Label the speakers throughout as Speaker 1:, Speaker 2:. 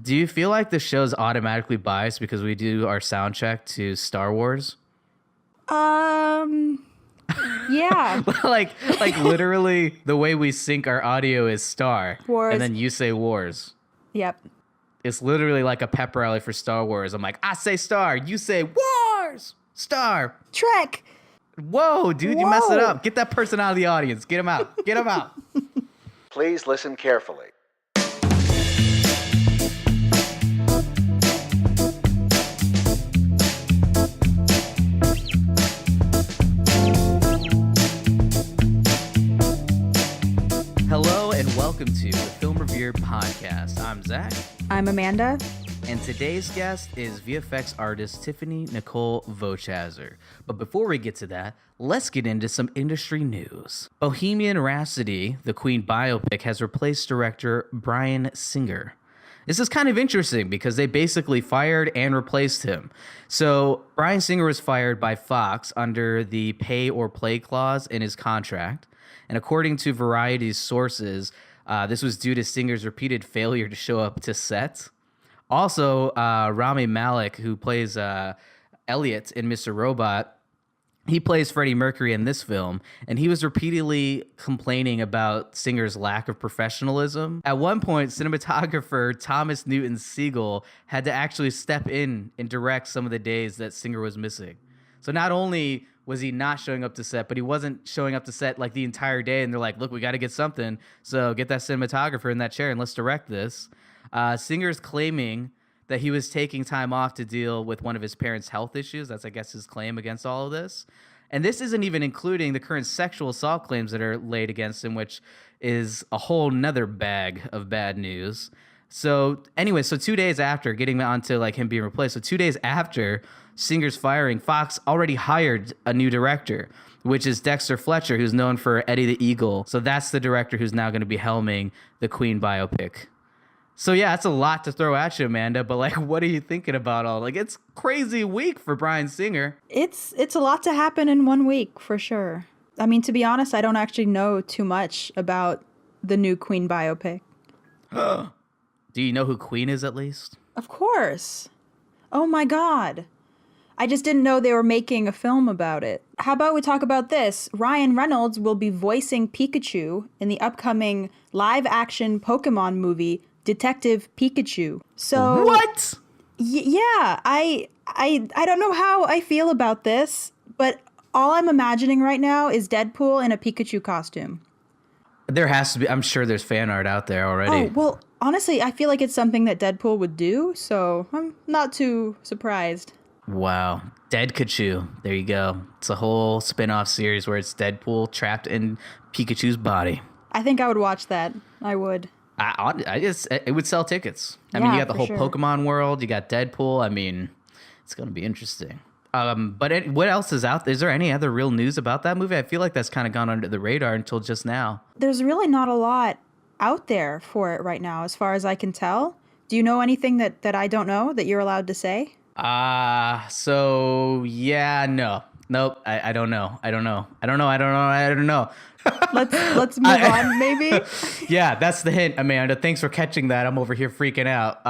Speaker 1: Do you feel like the show's automatically biased because we do our sound check to Star Wars?
Speaker 2: Yeah.
Speaker 1: like literally the way we sync our audio is Star
Speaker 2: Wars.
Speaker 1: And then you say Wars.
Speaker 2: Yep.
Speaker 1: It's literally like a pep rally for Star Wars. I'm like, I say Star, you say Wars, Star.
Speaker 2: Trek.
Speaker 1: Whoa, dude, you messed it up. Get that person out of the audience. Get him out. Get him out.
Speaker 3: Please listen carefully.
Speaker 1: Hello and welcome to the Film Review Podcast. I'm Zach.
Speaker 2: I'm Amanda.
Speaker 1: And today's guest is VFX artist Tiffany Nichole Vochatzer. But before we get to that, let's get into some industry news. Bohemian Rhapsody, the Queen biopic, has replaced director Bryan Singer. This is kind of interesting because they basically fired and replaced him. So Bryan Singer was fired by Fox under the pay or play clause in his contract. And according to Variety's sources, this was due to Singer's repeated failure to show up to set. Also, Rami Malek, who plays Elliot in Mr. Robot, he plays Freddie Mercury in this film, and he was repeatedly complaining about Singer's lack of professionalism. At one point, cinematographer Thomas Newton Siegel had to actually step in and direct some of the days that Singer was missing. So not only was he not showing up to set, but he wasn't showing up to set like the entire day, and they're like, look, we got to get something, so get that cinematographer in that chair and let's direct this. Singer's claiming that he was taking time off to deal with one of his parents' health issues. That's, I guess, his claim against all of this. And this isn't even including the current sexual assault claims that are laid against him, which is a whole nother bag of bad news. So anyway, so 2 days after, getting onto like him being replaced, so 2 days after Singer's firing, Fox already hired a new director, which is Dexter Fletcher, who's known for Eddie the Eagle. So that's the director who's now going to be helming the Queen biopic. So yeah, that's a lot to throw at you, Amanda, but like, what are you thinking about all? Like, it's crazy week for Bryan Singer.
Speaker 2: It's a lot to happen in 1 week, for sure. I mean, to be honest, I don't actually know too much about the new Queen biopic.
Speaker 1: Do you know who Queen is, at least?
Speaker 2: Of course. Oh my God. I just didn't know they were making a film about it. How about we talk about this? Ryan Reynolds will be voicing Pikachu in the upcoming live-action Pokemon movie, Detective Pikachu. So
Speaker 1: what?
Speaker 2: Yeah, I don't know how I feel about this, but all I'm imagining right now is Deadpool in a Pikachu costume.
Speaker 1: There has to be. I'm sure there's fan art out there already.
Speaker 2: Oh, well, honestly, I feel like it's something that Deadpool would do, so I'm not too surprised.
Speaker 1: Wow. Deadkachu. There you go. It's a whole spin-off series where it's Deadpool trapped in Pikachu's body.
Speaker 2: I think I would watch that. I would.
Speaker 1: It would sell tickets. I mean, you got the whole Pokemon world. You got Deadpool. I mean, it's going to be interesting. But what else is out there? Is there any other real news about that movie? I feel like that's kind of gone under the radar until just now.
Speaker 2: There's really not a lot out there for it right now, as far as I can tell. Do you know anything that I don't know that you're allowed to say?
Speaker 1: So yeah, no. Nope, I don't know. I don't know.
Speaker 2: Let's move on, maybe.
Speaker 1: Yeah, that's the hint, Amanda. Thanks for catching that. I'm over here freaking out.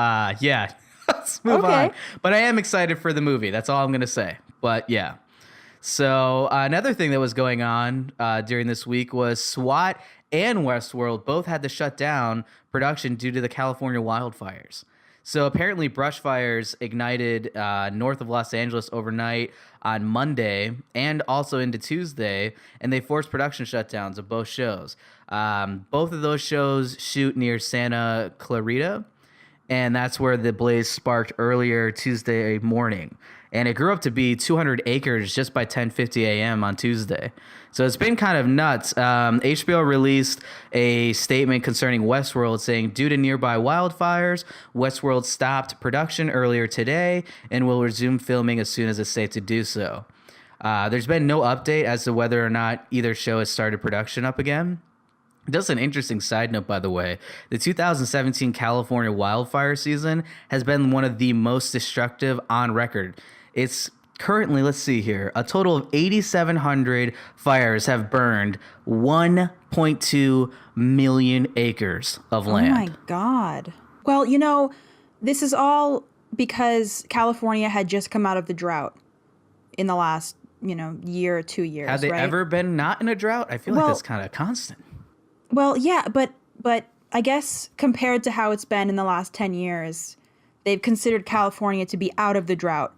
Speaker 1: Yeah, let's move on. But I am excited for the movie. That's all I'm gonna say. But yeah. So another thing that was going on during this week was SWAT and Westworld both had to shut down production due to the California wildfires. So apparently brush fires ignited north of Los Angeles overnight on Monday and also into Tuesday, and they forced production shutdowns of both shows. Both of those shows shoot near Santa Clarita, and that's where the blaze sparked earlier Tuesday morning. And it grew up to be 200 acres just by 10:50 a.m. on Tuesday. So it's been kind of nuts. HBO released a statement concerning Westworld saying, due to nearby wildfires, Westworld stopped production earlier today and will resume filming as soon as it's safe to do so. There's been no update as to whether or not either show has started production up again. Just an interesting side note, by the way, the 2017 California wildfire season has been one of the most destructive on record. It's currently, let's see here, a total of 8,700 fires have burned 1.2 million acres of land.
Speaker 2: Oh my God. Well, This is all because California had just come out of the drought in the last, year or 2 years.
Speaker 1: Have they
Speaker 2: right?
Speaker 1: ever been not in a drought? I feel like that's kind of constant.
Speaker 2: Well, yeah, but I guess compared to how it's been in the last 10 years, they've considered California to be out of the drought.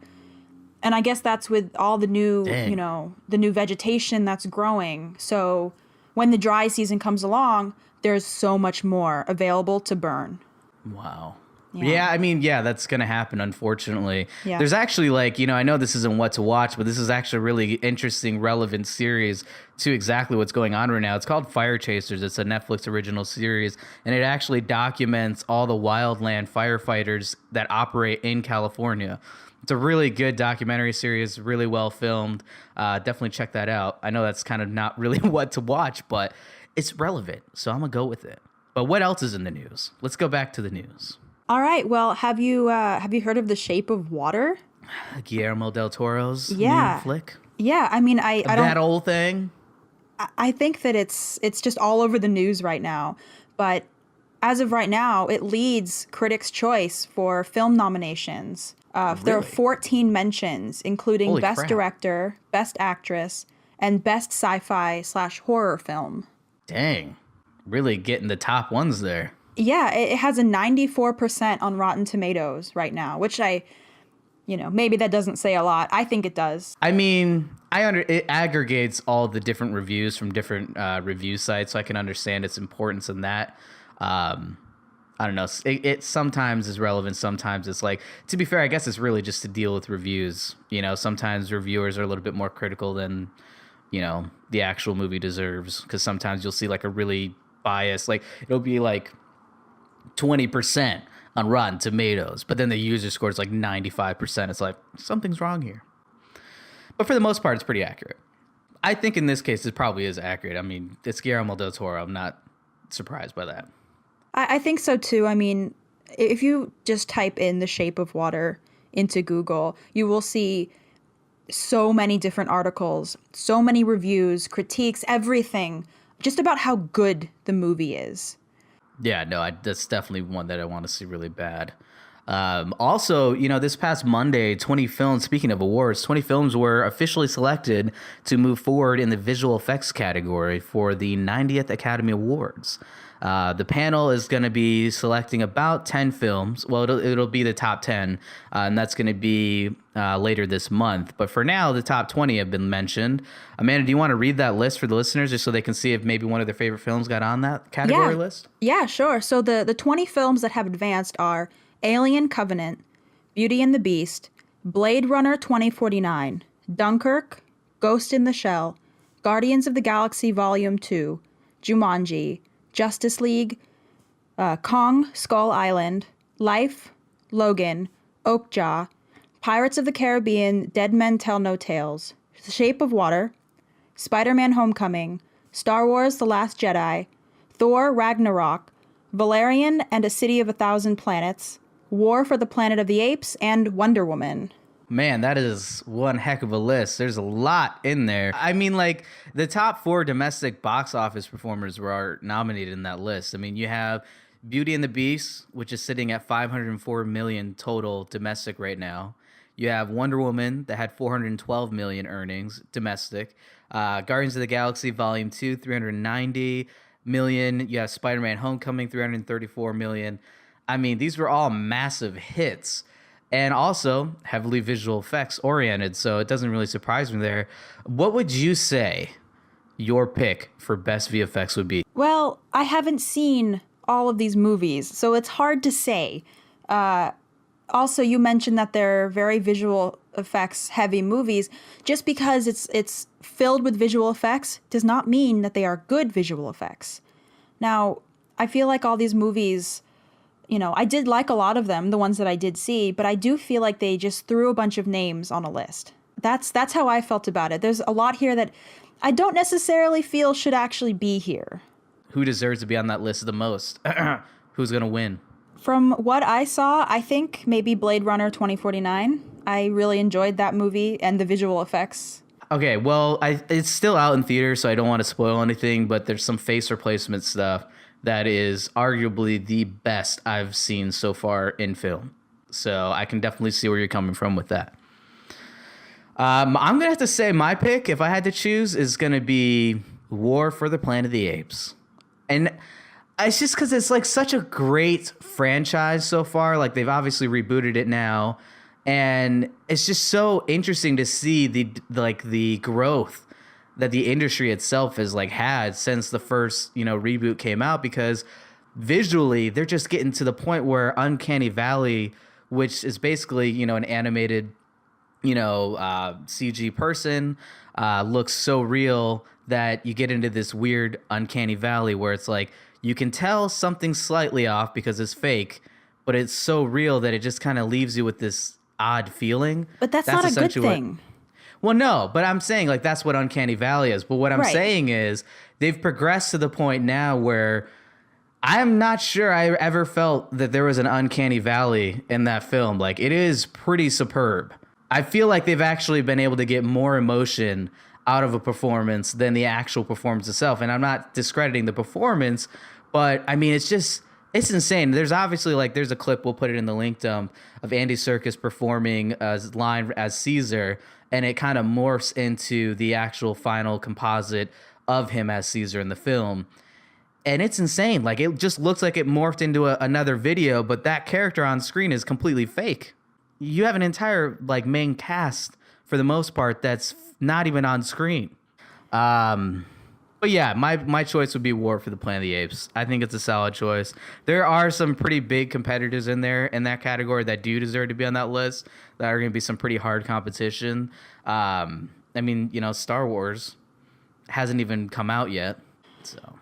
Speaker 2: And I guess that's with all the new, the new vegetation that's growing. So when the dry season comes along, there's so much more available to burn.
Speaker 1: Wow. Yeah, I mean, that's going to happen, unfortunately.
Speaker 2: Yeah.
Speaker 1: There's actually, I know this isn't what to watch, but this is actually a really interesting, relevant series to exactly what's going on right now. It's called Fire Chasers. It's a Netflix original series, and it actually documents all the wildland firefighters that operate in California. It's a really good documentary series, really well filmed. Definitely check that out. I know that's kind of not really what to watch, but it's relevant, so I'm going to go with it. But what else is in the news? Let's go back to the news.
Speaker 2: All right. Well, have you heard of The Shape of Water?
Speaker 1: Guillermo del Toro's new flick?
Speaker 2: Yeah. I mean, I don't...
Speaker 1: That old thing?
Speaker 2: I think that it's just all over the news right now. But as of right now, it leads Critics' Choice for film nominations.
Speaker 1: Really?
Speaker 2: There are 14 mentions, including
Speaker 1: Holy
Speaker 2: Best
Speaker 1: crap.
Speaker 2: Director, Best Actress, and Best Sci-Fi/Horror Film.
Speaker 1: Dang. Really getting the top ones there.
Speaker 2: Yeah, it has a 94% on Rotten Tomatoes right now, which maybe that doesn't say a lot. I think it does.
Speaker 1: I mean, it aggregates all the different reviews from different review sites, so I can understand its importance in that. I don't know. It sometimes is relevant. Sometimes it's to be fair, I guess it's really just to deal with reviews. Sometimes reviewers are a little bit more critical than, the actual movie deserves. Because sometimes you'll see a really biased, it'll be 20% on Rotten Tomatoes, but then the user score is 95%. It's something's wrong here. But for the most part, it's pretty accurate. I think in this case, it probably is accurate. I mean, it's Guillermo del Toro. I'm not surprised by that.
Speaker 2: I think so too. I mean, if you just type in The Shape of Water into Google, you will see so many different articles, so many reviews, critiques, everything, just about how good the movie is.
Speaker 1: Yeah, no, that's definitely one that I want to see really bad. Also, this past Monday, 20 films, speaking of awards, 20 films were officially selected to move forward in the visual effects category for the 90th Academy Awards. The panel is going to be selecting about 10 films. Well, it'll be the top 10, and that's going to be later this month. But for now, the top 20 have been mentioned. Amanda, do you want to read that list for the listeners just so they can see if maybe one of their favorite films got on that category list?
Speaker 2: Yeah, sure. So the 20 films that have advanced are Alien Covenant, Beauty and the Beast, Blade Runner 2049, Dunkirk, Ghost in the Shell, Guardians of the Galaxy Volume 2, Jumanji, Justice League, Kong, Skull Island, Life, Logan, Oakjaw, Pirates of the Caribbean, Dead Men Tell No Tales, The Shape of Water, Spider-Man Homecoming, Star Wars The Last Jedi, Thor Ragnarok, Valerian and a City of a Thousand Planets, War for the Planet of the Apes, and Wonder Woman.
Speaker 1: Man, that is one heck of a list. There's a lot in there. I mean, the top 4 domestic box office performers were nominated in that list. I mean, you have Beauty and the Beast, which is sitting at 504 million total domestic right now. You have Wonder Woman that had 412 million earnings domestic. Guardians of the Galaxy Volume 2, 390 million. You have Spider-Man Homecoming, 334 million. I mean, these were all massive hits. And also heavily visual effects oriented, so it doesn't really surprise me there. What would you say your pick for best VFX would be?
Speaker 2: Well, I haven't seen all of these movies, so it's hard to say. Also, you mentioned that they're very visual effects heavy movies. Just because it's filled with visual effects does not mean that they are good visual effects. Now, I feel like all these movies, I did like a lot of them, the ones that I did see, but I do feel like they just threw a bunch of names on a list. That's how I felt about it. There's a lot here that I don't necessarily feel should actually be here.
Speaker 1: Who deserves to be on that list the most? Who's going to win?
Speaker 2: From what I saw, I think maybe Blade Runner 2049. I really enjoyed that movie and the visual effects.
Speaker 1: Okay, well, it's still out in theaters, so I don't want to spoil anything, but there's some face replacement stuff that is arguably the best I've seen so far in film. So I can definitely see where you're coming from with that. I'm going to have to say my pick, if I had to choose, is going to be War for the Planet of the Apes. And it's just because it's like such a great franchise so far. Like they've obviously rebooted it now. And it's just so interesting to see the growth that the industry itself has like had since the first, reboot came out, because visually they're just getting to the point where Uncanny Valley, which is basically, an animated, CG person, looks so real that you get into this weird Uncanny Valley where it's like you can tell something's slightly off because it's fake, but it's so real that it just kind of leaves you with this odd feeling.
Speaker 2: But that's not a good thing.
Speaker 1: Well, no, but I'm saying like that's what Uncanny Valley is. But what I'm saying is they've progressed to the point now where I'm not sure I ever felt that there was an Uncanny Valley in that film. Like it is pretty superb. I feel like they've actually been able to get more emotion out of a performance than the actual performance itself. And I'm not discrediting the performance, but I mean, it's insane. There's obviously there's a clip, we'll put it in the link dump, of Andy Serkis performing as line as Caesar, and it kind of morphs into the actual final composite of him as Caesar in the film. And it's insane. Like it just looks like it morphed into another video, but that character on screen is completely fake. You have an entire main cast for the most part that's not even on screen. But yeah, my choice would be War for the Planet of the Apes. I think it's a solid choice. There are some pretty big competitors in there in that category that do deserve to be on that list, that are going to be some pretty hard competition. I mean, Star Wars hasn't even come out yet, so.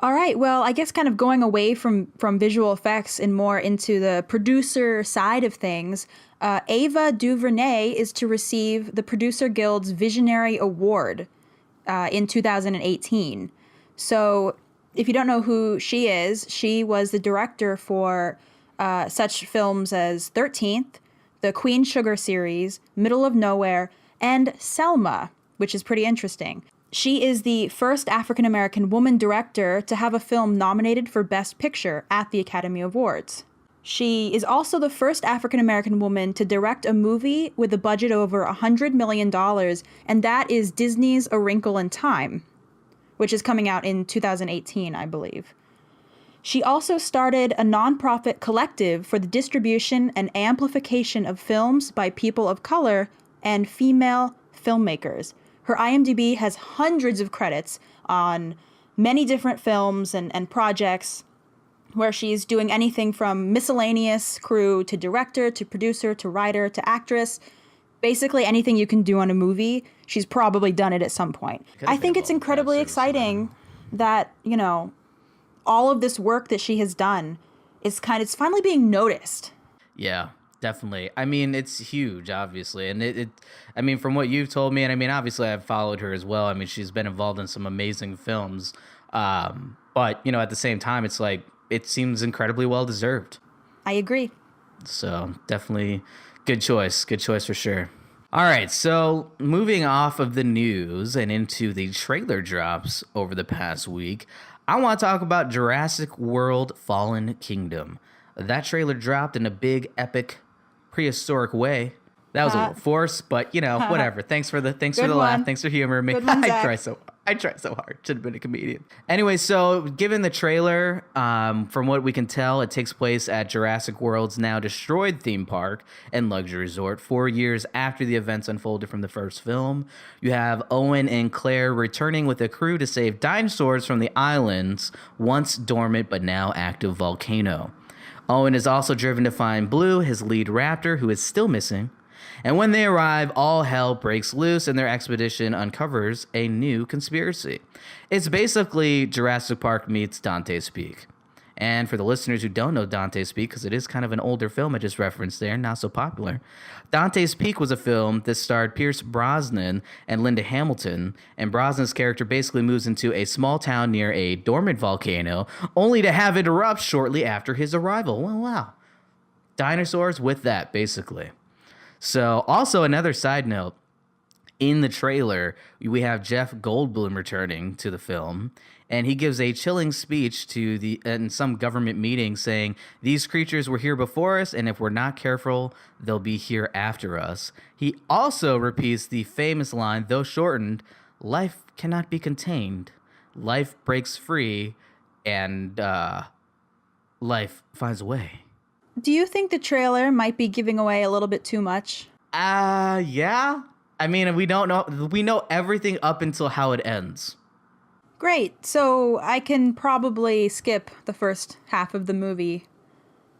Speaker 2: All right. Well, I guess kind of going away from visual effects and more into the producer side of things, Ava DuVernay is to receive the Producer Guild's Visionary Award in 2018. So if you don't know who she is, she was the director for such films as 13th, the Queen Sugar series, Middle of Nowhere, and Selma, which is pretty interesting. She is the first African-American woman director to have a film nominated for Best Picture at the Academy Awards. She is also the first African-American woman to direct a movie with a budget over $100 million, and that is Disney's A Wrinkle in Time, which is coming out in 2018, I believe. She also started a nonprofit collective for the distribution and amplification of films by people of color and female filmmakers. Her IMDb has hundreds of credits on many different films and projects where she's doing anything from miscellaneous crew to director to producer to writer to actress. Basically anything you can do on a movie, she's probably done it at some point. I think it's incredibly exciting that, all of this work that she has done it's finally being noticed.
Speaker 1: Yeah. Definitely. I mean, it's huge, obviously. And I mean, from what you've told me, and I mean, obviously I've followed her as well. I mean, she's been involved in some amazing films. But, at the same time, it's like, it seems incredibly well-deserved.
Speaker 2: I agree.
Speaker 1: So definitely good choice. Good choice for sure. All right. So moving off of the news and into the trailer drops over the past week, I want to talk about Jurassic World Fallen Kingdom. That trailer dropped in a big, epic, prehistoric way. That was a little forced, but whatever. Thanks for the laugh. Thanks for humoring me. I try so hard. Should have been a comedian. Anyway, so given the trailer, from what we can tell, it takes place at Jurassic World's now destroyed theme park and luxury resort 4 years after the events unfolded from the first film. You have Owen and Claire returning with a crew to save dinosaurs from the island's once dormant but now active volcano. Owen is also driven to find Blue, his lead raptor, who is still missing. And when they arrive, all hell breaks loose and their expedition uncovers a new conspiracy. It's basically Jurassic Park meets Dante's Peak. And for the listeners who don't know Dante's Peak, because it is kind of an older film I just referenced there, not so popular, Dante's Peak was a film that starred Pierce Brosnan and Linda Hamilton, and Brosnan's character basically moves into a small town near a dormant volcano, only to have it erupt shortly after his arrival. Well, wow. Dinosaurs with that, basically. So, also another side note, in the trailer, we have Jeff Goldblum returning to the film, and he gives a chilling speech in some government meeting saying, "These creatures were here before us, and if we're not careful, they'll be here after us." He also repeats the famous line, though shortened, "Life cannot be contained. Life breaks free, and life finds a way."
Speaker 2: Do you think the trailer might be giving away a little bit too much?
Speaker 1: Yeah. I mean, we don't know. We know everything up until how it ends.
Speaker 2: Great. So I can probably skip the first half of the movie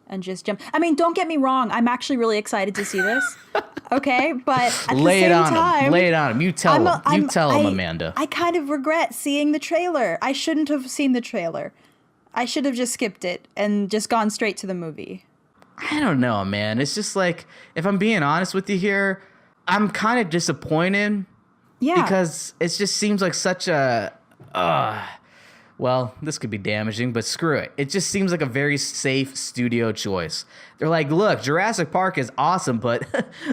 Speaker 2: and just jump. I mean, don't get me wrong. I'm actually really excited to see this. Okay, but at the same time,
Speaker 1: lay it on him. You tell him. You tell him, Amanda.
Speaker 2: I kind of regret seeing the trailer. I shouldn't have seen the trailer. I should have just skipped it and just gone straight to the movie.
Speaker 1: I don't know, man. It's just like, if I'm being honest with you here, I'm kind of disappointed.
Speaker 2: Yeah.
Speaker 1: Because it just seems like such a, well, this could be damaging, but screw it. It just seems like a very safe studio choice. They're like, look, Jurassic Park is awesome, but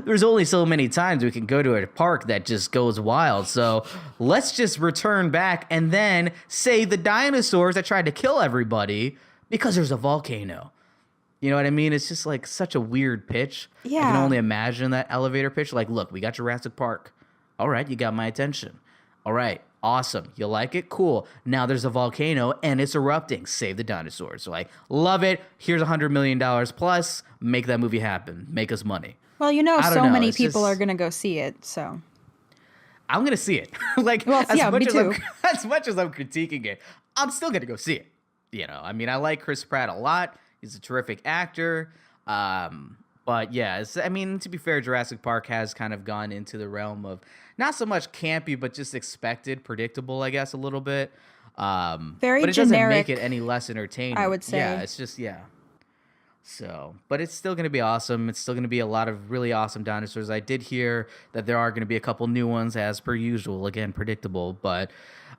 Speaker 1: there's only so many times we can go to a park that just goes wild. So let's just return back and then save the dinosaurs that tried to kill everybody because there's a volcano. You know what I mean? It's just like such a weird pitch.
Speaker 2: Yeah.
Speaker 1: I can only imagine that elevator pitch. Like, look, we got Jurassic Park. All right, you got my attention. All right, awesome. You like it? Cool. Now there's a volcano and it's erupting. Save the dinosaurs. So like, love it. Here's $100 million plus. Make that movie happen. Make us money.
Speaker 2: Well, so many people are going to go see it, so.
Speaker 1: I'm going to see it. Like,
Speaker 2: well,
Speaker 1: as
Speaker 2: yeah, me too.
Speaker 1: As much as I'm critiquing it, I'm still going to go see it. You know, I mean, I like Chris Pratt a lot. He's a terrific actor. But yeah, to be fair, Jurassic Park has kind of gone into the realm of not so much campy, but just expected, predictable, I guess, a little bit.
Speaker 2: Very
Speaker 1: but it
Speaker 2: generic,
Speaker 1: doesn't make it any less entertaining.
Speaker 2: I would say.
Speaker 1: Yeah, it's just, yeah. So, but it's still going to be awesome. It's still going to be a lot of really awesome dinosaurs. I did hear that there are going to be a couple new ones, as per usual. Again, predictable. But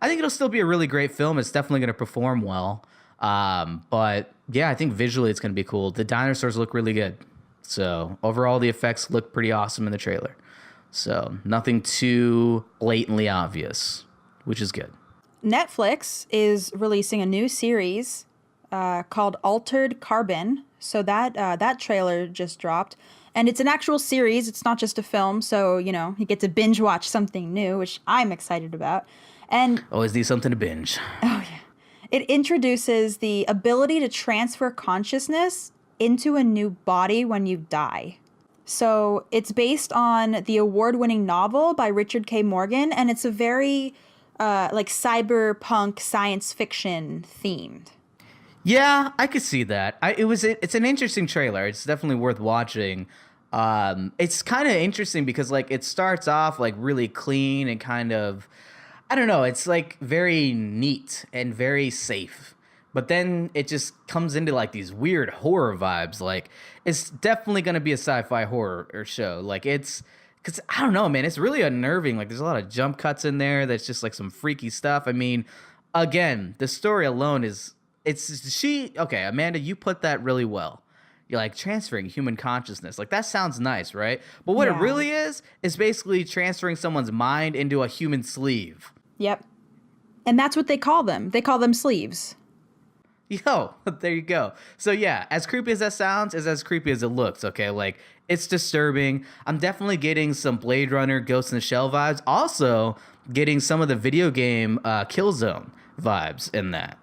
Speaker 1: I think it'll still be a really great film. It's definitely going to perform well. But yeah, I think visually it's going to be cool. The dinosaurs look really good. So overall, the effects look pretty awesome in the trailer. So nothing too blatantly obvious, which is good.
Speaker 2: Netflix is releasing a new series called Altered Carbon. So that trailer just dropped. And it's an actual series. It's not just a film. So, you get to binge watch something new, which I'm excited about. And
Speaker 1: always need something to binge.
Speaker 2: Oh, yeah. It introduces the ability to transfer consciousness into a new body when you die. So it's based on the award-winning novel by Richard K. Morgan, and it's a very cyberpunk science fiction themed.
Speaker 1: Yeah, I could see that. It's an interesting trailer. It's definitely worth watching. It's kind of interesting because it starts off really clean and kind of, I don't know, it's very neat and very safe. But then it just comes into these weird horror vibes. It's definitely going to be a sci-fi horror show. Because I don't know, man, it's really unnerving. There's a lot of jump cuts in there. That's just some freaky stuff. I mean, again, the story alone okay, Amanda, you put that really well. You're transferring human consciousness. That sounds nice, right? But what it really is basically transferring someone's mind into a human sleeve.
Speaker 2: Yep. And that's what they call them. They call them sleeves.
Speaker 1: Yo, there you go. So yeah, as creepy as that sounds, is as creepy as it looks, okay? It's disturbing. I'm definitely getting some Blade Runner, Ghost in the Shell vibes. Also, getting some of the video game Killzone vibes in that.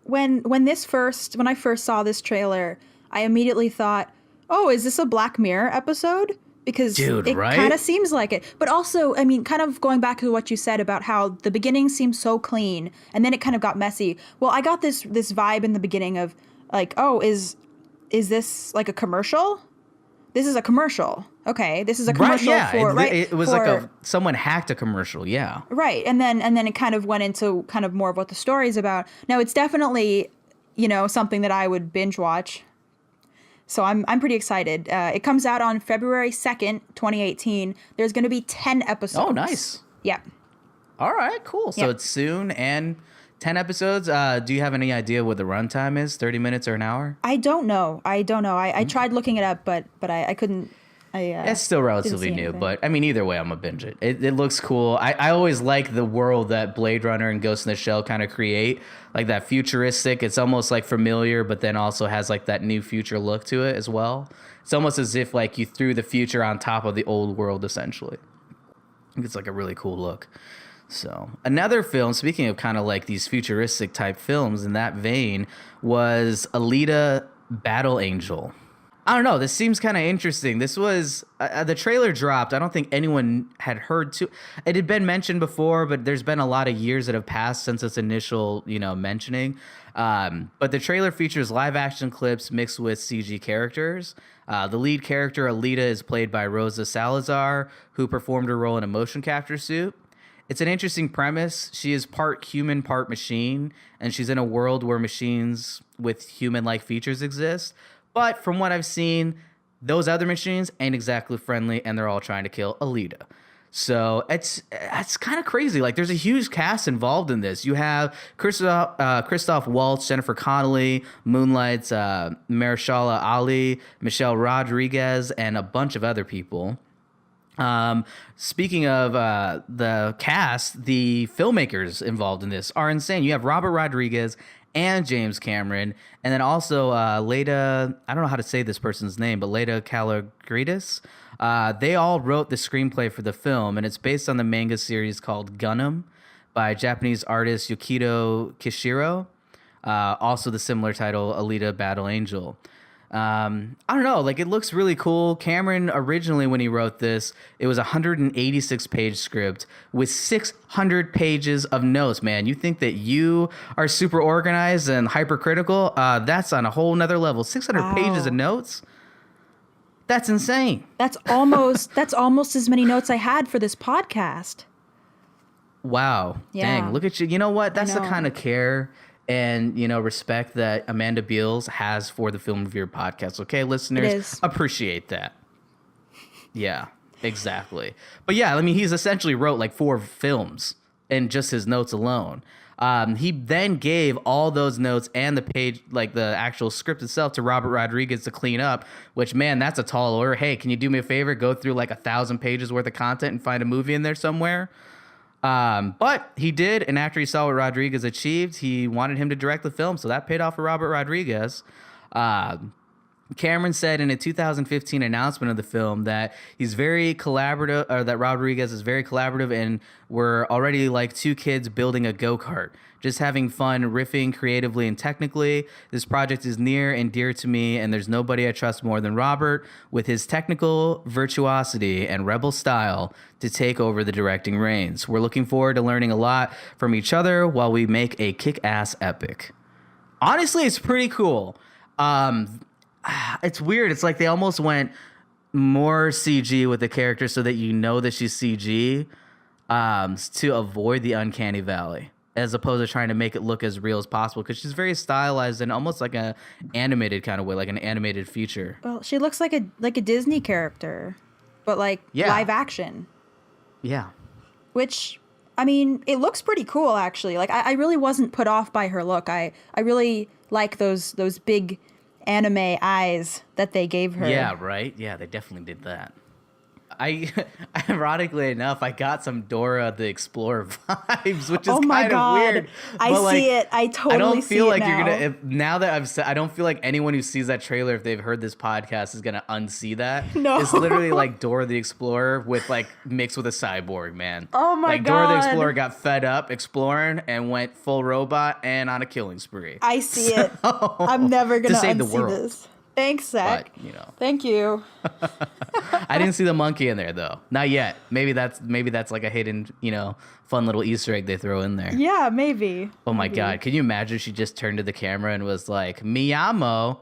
Speaker 2: When I first saw this trailer, I immediately thought, oh, is this a Black Mirror episode? Because it kind of seems like it. But also, I mean, kind of going back to what you said about how the beginning seemed so clean and then it kind of got messy. Well, I got this vibe in the beginning of oh, is this a commercial? This is a commercial. Okay, this is a commercial
Speaker 1: It was someone hacked a commercial, yeah.
Speaker 2: Right, and then it kind of went into kind of more of what the story's about. Now, it's definitely, something that I would binge watch. So I'm pretty excited. It comes out on February 2nd, 2018. There's going to be 10 episodes. Oh,
Speaker 1: nice.
Speaker 2: Yeah.
Speaker 1: All right, cool. So it's soon and 10 episodes. Do you have any idea what the runtime is? 30 minutes or an hour?
Speaker 2: I don't know. I tried looking it up, but I couldn't
Speaker 1: It's still relatively new,
Speaker 2: anything.
Speaker 1: but I mean, either way, I'm gonna binge it. It looks cool. I always like the world that Blade Runner and Ghost in the Shell kind of create, like that futuristic. It's almost like familiar, but then also has like that new future look to it as well. It's almost as if like you threw the future on top of the old world, essentially. I think it's like a really cool look. So another film, speaking of kind of like these futuristic type films in that vein, was Alita Battle Angel. I don't know. This seems kind of interesting. This was the trailer dropped. I don't think anyone had heard to. It had been mentioned before, but there's been a lot of years that have passed since its initial, mentioning. But the trailer features live action clips mixed with CG characters. The lead character, Alita, is played by Rosa Salazar, who performed her role in a motion capture suit. It's an interesting premise. She is part human, part machine, and she's in a world where machines with human-like features exist. But from what I've seen, those other machines ain't exactly friendly, and they're all trying to kill Alita. So it's kind of crazy. Like, there's a huge cast involved in this. You have Christoph Waltz, Jennifer Connelly, Moonlight's Mahershala Ali, Michelle Rodriguez, and a bunch of other people. Speaking of the cast, the filmmakers involved in this are insane. You have Robert Rodriguez and James Cameron, and then also Leda, I don't know how to say this person's name, but Leda Kalogridis. They all wrote the screenplay for the film, and it's based on the manga series called Gundam by Japanese artist Yukito Kishiro. Also the similar title, Alita Battle Angel. I don't know, like, it looks really cool. Cameron, originally when he wrote this, it was a 186 page script with 600 pages of notes. Man, you think that you are super organized and hypercritical? That's on a whole nother level. 600 pages of notes? That's insane.
Speaker 2: That's almost as many notes I had for this podcast.
Speaker 1: Wow.
Speaker 2: Yeah.
Speaker 1: Dang, look at you. You know what? That's the
Speaker 2: know.
Speaker 1: kind of care and, respect that Amanda Beals has for the Film Review podcast. Okay, listeners, appreciate that. Yeah, exactly. But yeah, I mean, he's essentially wrote like 4 films in just his notes alone. He then gave all those notes and the page, like the actual script itself, to Robert Rodriguez to clean up, which, man, that's a tall order. Hey, can you do me a favor? Go through like 1,000 pages worth of content and find a movie in there somewhere. But he did, and after he saw what Rodriguez achieved, he wanted him to direct the film, so that paid off for Robert Rodriguez. Cameron said in a 2015 announcement of the film that he's very collaborative, or that Rodriguez is very collaborative, and we're already like 2 kids building a go-kart, just having fun, riffing creatively and technically. This project is near and dear to me, and there's nobody I trust more than Robert, with his technical virtuosity and rebel style, to take over the directing reins. We're looking forward to learning a lot from each other while we make a kick-ass epic. Honestly, it's pretty cool. It's weird. It's like they almost went more CG with the character so that you know that she's CG, to avoid the uncanny valley, as opposed to trying to make it look as real as possible, because she's very stylized and almost like an animated kind of way, like an animated feature.
Speaker 2: Well, she looks like a Disney character, but like live action.
Speaker 1: Yeah.
Speaker 2: Which, I mean, it looks pretty cool, actually. Like, I really wasn't put off by her look. I really like those big anime eyes that they gave her.
Speaker 1: Yeah, right? Yeah, they definitely did that. Ironically enough, I got some Dora the Explorer vibes, which is kind of weird.
Speaker 2: I see it. I totally see it now.
Speaker 1: I don't feel like you're gonna. Now that I've said, I don't feel like anyone who sees that trailer, if they've heard this podcast, is gonna unsee that.
Speaker 2: No,
Speaker 1: it's literally like Dora the Explorer with like mixed with a cyborg, man.
Speaker 2: Oh my god!
Speaker 1: Dora the Explorer got fed up exploring and went full robot and on a killing spree.
Speaker 2: I see it. I'm never gonna unsee this. Thanks, Zach.
Speaker 1: But,
Speaker 2: Thank you.
Speaker 1: I didn't see the monkey in there though. Not yet. Maybe that's like a hidden, fun little Easter egg they throw in there.
Speaker 2: Yeah, maybe.
Speaker 1: Oh my god, can you imagine if she just turned to the camera and was like, "Mi amo,"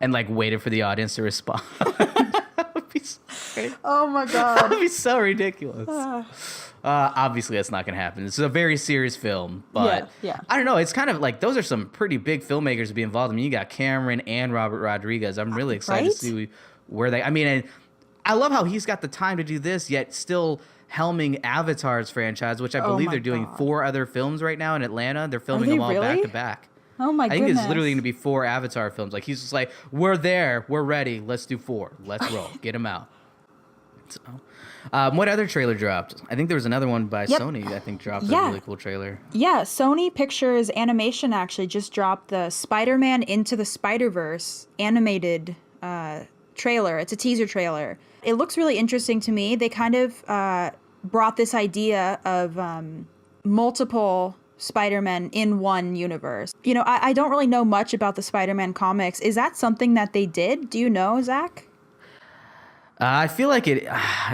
Speaker 1: and like waited for the audience to respond? That would be so great.
Speaker 2: Oh my god.
Speaker 1: That would be so ridiculous. Obviously, that's not going to happen. It's a very serious film, but
Speaker 2: yeah.
Speaker 1: I don't know. It's kind of like those are some pretty big filmmakers to be involved. I mean, you got Cameron and Robert Rodriguez. I'm really excited to see where they. I mean, and I love how he's got the time to do this, yet still helming Avatar's franchise, which I believe they're doing 4 other films right now in Atlanta. They're filming them all back to back.
Speaker 2: Oh my
Speaker 1: I think
Speaker 2: goodness.
Speaker 1: it's literally going to be 4 Avatar films. Like, he's just like, we're there, we're ready, let's do 4, let's roll, get him out. So, what other trailer dropped? I think there was another one by Sony. I think dropped a really cool trailer.
Speaker 2: Yeah, Sony Pictures Animation actually just dropped the Spider-Man Into the Spider-Verse animated trailer. It's a teaser trailer. It looks really interesting to me. They kind of brought this idea of multiple Spider-Man in one universe. You know, I don't really know much about the Spider-Man comics. Is that something that they did? Do you know, Zach?
Speaker 1: I feel like it,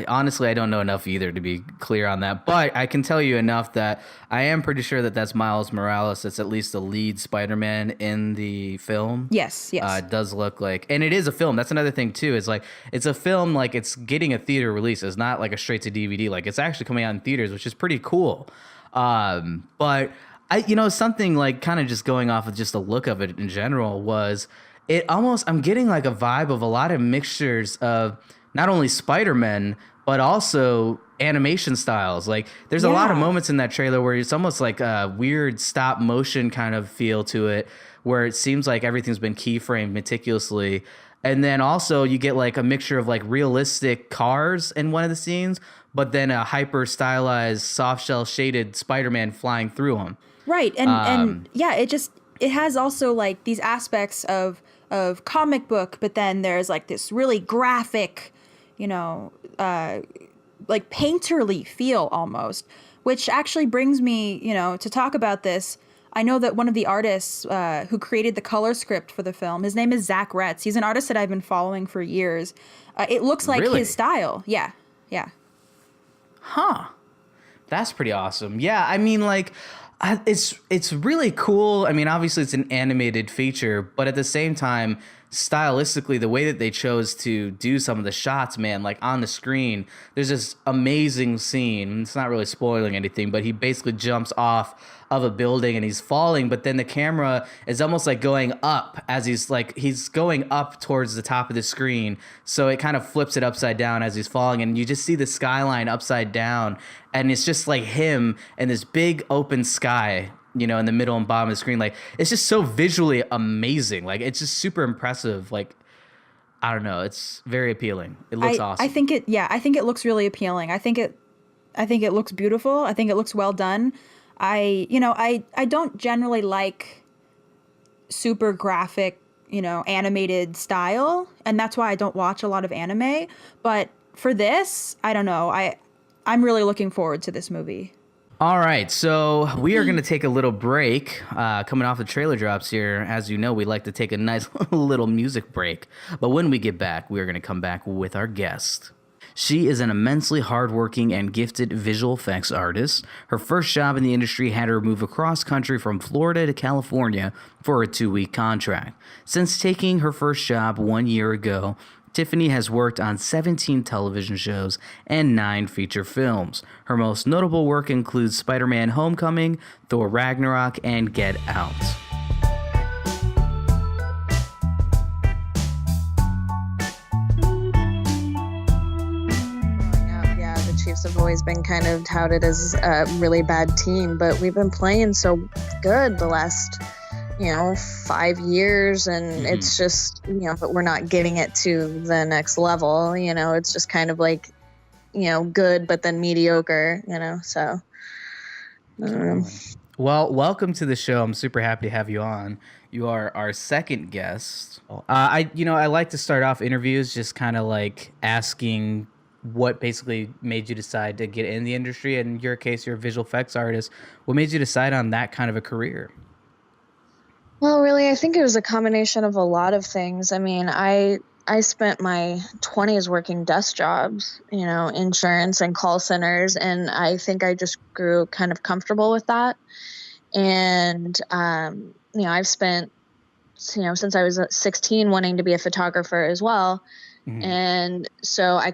Speaker 1: honestly, I don't know enough either to be clear on that, but I can tell you enough that I am pretty sure that that's Miles Morales. That's at least the lead Spider-Man in the film.
Speaker 2: Yes.
Speaker 1: It does look like, and it is a film. That's another thing too. It's like, it's a film, like it's getting a theater release. It's not like a straight to DVD. Like it's actually coming out in theaters, which is pretty cool. But something like kind of just going off of just the look of it in general was I'm getting like a vibe of a lot of mixtures of not only Spider-Man, but also animation styles. Like there's a lot of moments in that trailer where it's almost like a weird stop motion kind of feel to it, where it seems like everything's been keyframed meticulously. And then also you get like a mixture of like realistic cars in one of the scenes, but then a hyper stylized soft shell shaded Spider-Man flying through them. Right.
Speaker 2: And yeah, it has also like these aspects of comic book, but then there's like this really graphic, like painterly feel almost, which actually brings me, to talk about this. I know that one of the artists who created the color script for the film, his name is Zach Retz. He's an artist that I've been following for years. It looks like his style. Yeah.
Speaker 1: Huh. That's pretty awesome. Yeah, I mean, like, it's really cool. I mean, obviously it's an animated feature, but at the same time, stylistically, the way that they chose to do some of the shots, man, like on the screen, there's this amazing scene. It's not really spoiling anything, but he basically jumps off of a building and he's falling, but then the camera is almost like going up as he's going up towards the top of the screen. So it kind of flips it upside down as he's falling, and you just see the skyline upside down, and it's just like him and this big open sky, in the middle and bottom of the screen. Like, it's just so visually amazing. Like, it's just super impressive. Like, I don't know. It's very appealing. It looks awesome.
Speaker 2: I think it looks really appealing. I think it looks beautiful. I think it looks well done. I don't generally like super graphic, animated style, and that's why I don't watch a lot of anime. But for this, I don't know. I'm really looking forward to this movie.
Speaker 1: All right, so we are going to take a little break coming off the trailer drops here. As you know, we like to take a nice little music break. But when we get back, we are going to come back with our guest. She is an immensely hardworking and gifted visual effects artist. Her first job in the industry had her move across country from Florida to California for a 2-week contract. Since taking her first job 1 year ago, Tiffany has worked on 17 television shows and 9 feature films. Her most notable work includes Spider-Man: Homecoming, Thor: Ragnarok, and Get Out.
Speaker 4: Chiefs have always been kind of touted as a really bad team, but we've been playing so good the last 5 years, and it's just but we're not getting it to the next level. It's just kind of like good but then mediocre, so
Speaker 1: Well, welcome to the show. I'm super happy to have you on. You are our second guest. I like to start off interviews just kind of like asking what basically made you decide to get in the industry. In your case, you're a visual effects artist. What made you decide on that kind of a career?
Speaker 4: Well, really, I think it was a combination of a lot of things. I mean, I spent my 20s working desk jobs, insurance and call centers, and I think I just grew kind of comfortable with that. And, I've spent, since I was 16 wanting to be a photographer as well. And so I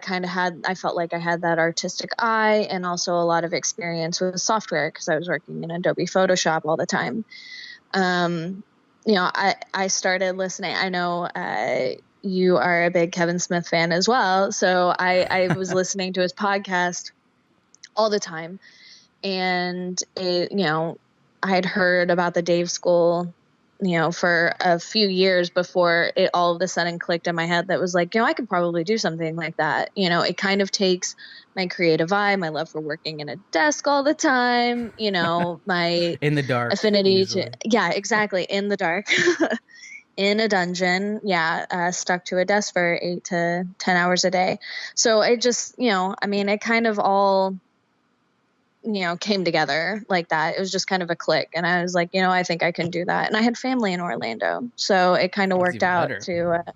Speaker 4: felt like I had that artistic eye and also a lot of experience with software because I was working in Adobe Photoshop all the time. I started listening. I know you are a big Kevin Smith fan as well. So I was listening to his podcast all the time. And, I had heard about the Dave School for a few years before it all of a sudden clicked in my head that was like, I could probably do something like that. It kind of takes my creative eye, my love for working in a desk all the time, my
Speaker 1: In the dark.
Speaker 4: affinity
Speaker 1: Usually.
Speaker 4: yeah, exactly. In the dark, in a dungeon. Yeah. Stuck to a desk for 8 to 10 hours a day. So it just, it kind of all, came together like that. It was just kind of a click. And I was like, I think I can do that. And I had family in Orlando. So it kind of
Speaker 1: That's
Speaker 4: worked
Speaker 1: even
Speaker 4: out
Speaker 1: better.
Speaker 4: to,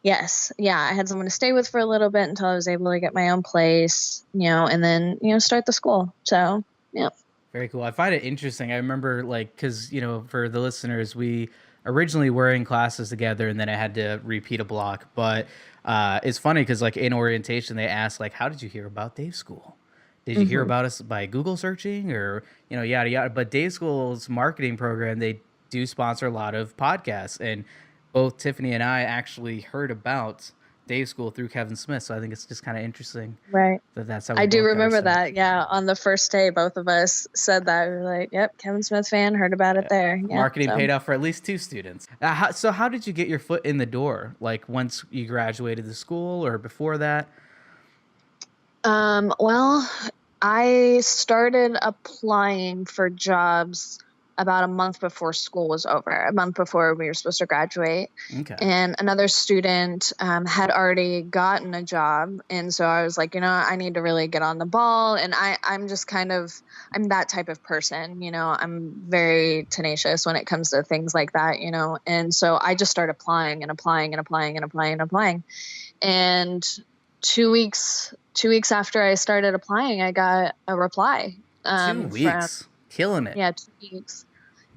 Speaker 4: yes. Yeah. I had someone to stay with for a little bit until I was able to get my own place, and then, start the school. So, yeah.
Speaker 1: Very cool. I find it interesting. I remember, like, because, for the listeners, we originally were in classes together and then I had to repeat a block. But it's funny because, like, in orientation, they asked, like, how did you hear about Dave School? Did you hear about us by Google searching or, yada, yada. But Dave School's marketing program, they do sponsor a lot of podcasts. And both Tiffany and I actually heard about Dave School through Kevin Smith. So I think it's just kind of interesting.
Speaker 4: Right.
Speaker 1: That's how we
Speaker 4: I do
Speaker 1: both got our
Speaker 4: remember
Speaker 1: start.
Speaker 4: that. Yeah. On the first day, both of us said that. We were like, yep, Kevin Smith fan, heard about it there. Yeah,
Speaker 1: Marketing
Speaker 4: so.
Speaker 1: paid off for at least 2 students. So how did you get your foot in the door? Like once you graduated the school or before that?
Speaker 4: Well, I started applying for jobs about a month before school was over, a month before we were supposed to graduate.
Speaker 1: Okay.
Speaker 4: And another student had already gotten a job. And so I was like, I need to really get on the ball. And I'm just I'm that type of person, I'm very tenacious when it comes to things like that, And so I just started applying and applying and applying and applying and applying. And 2 weeks after I started applying, I got a reply.
Speaker 1: 2 weeks. Killing it.
Speaker 4: Yeah, 2 weeks.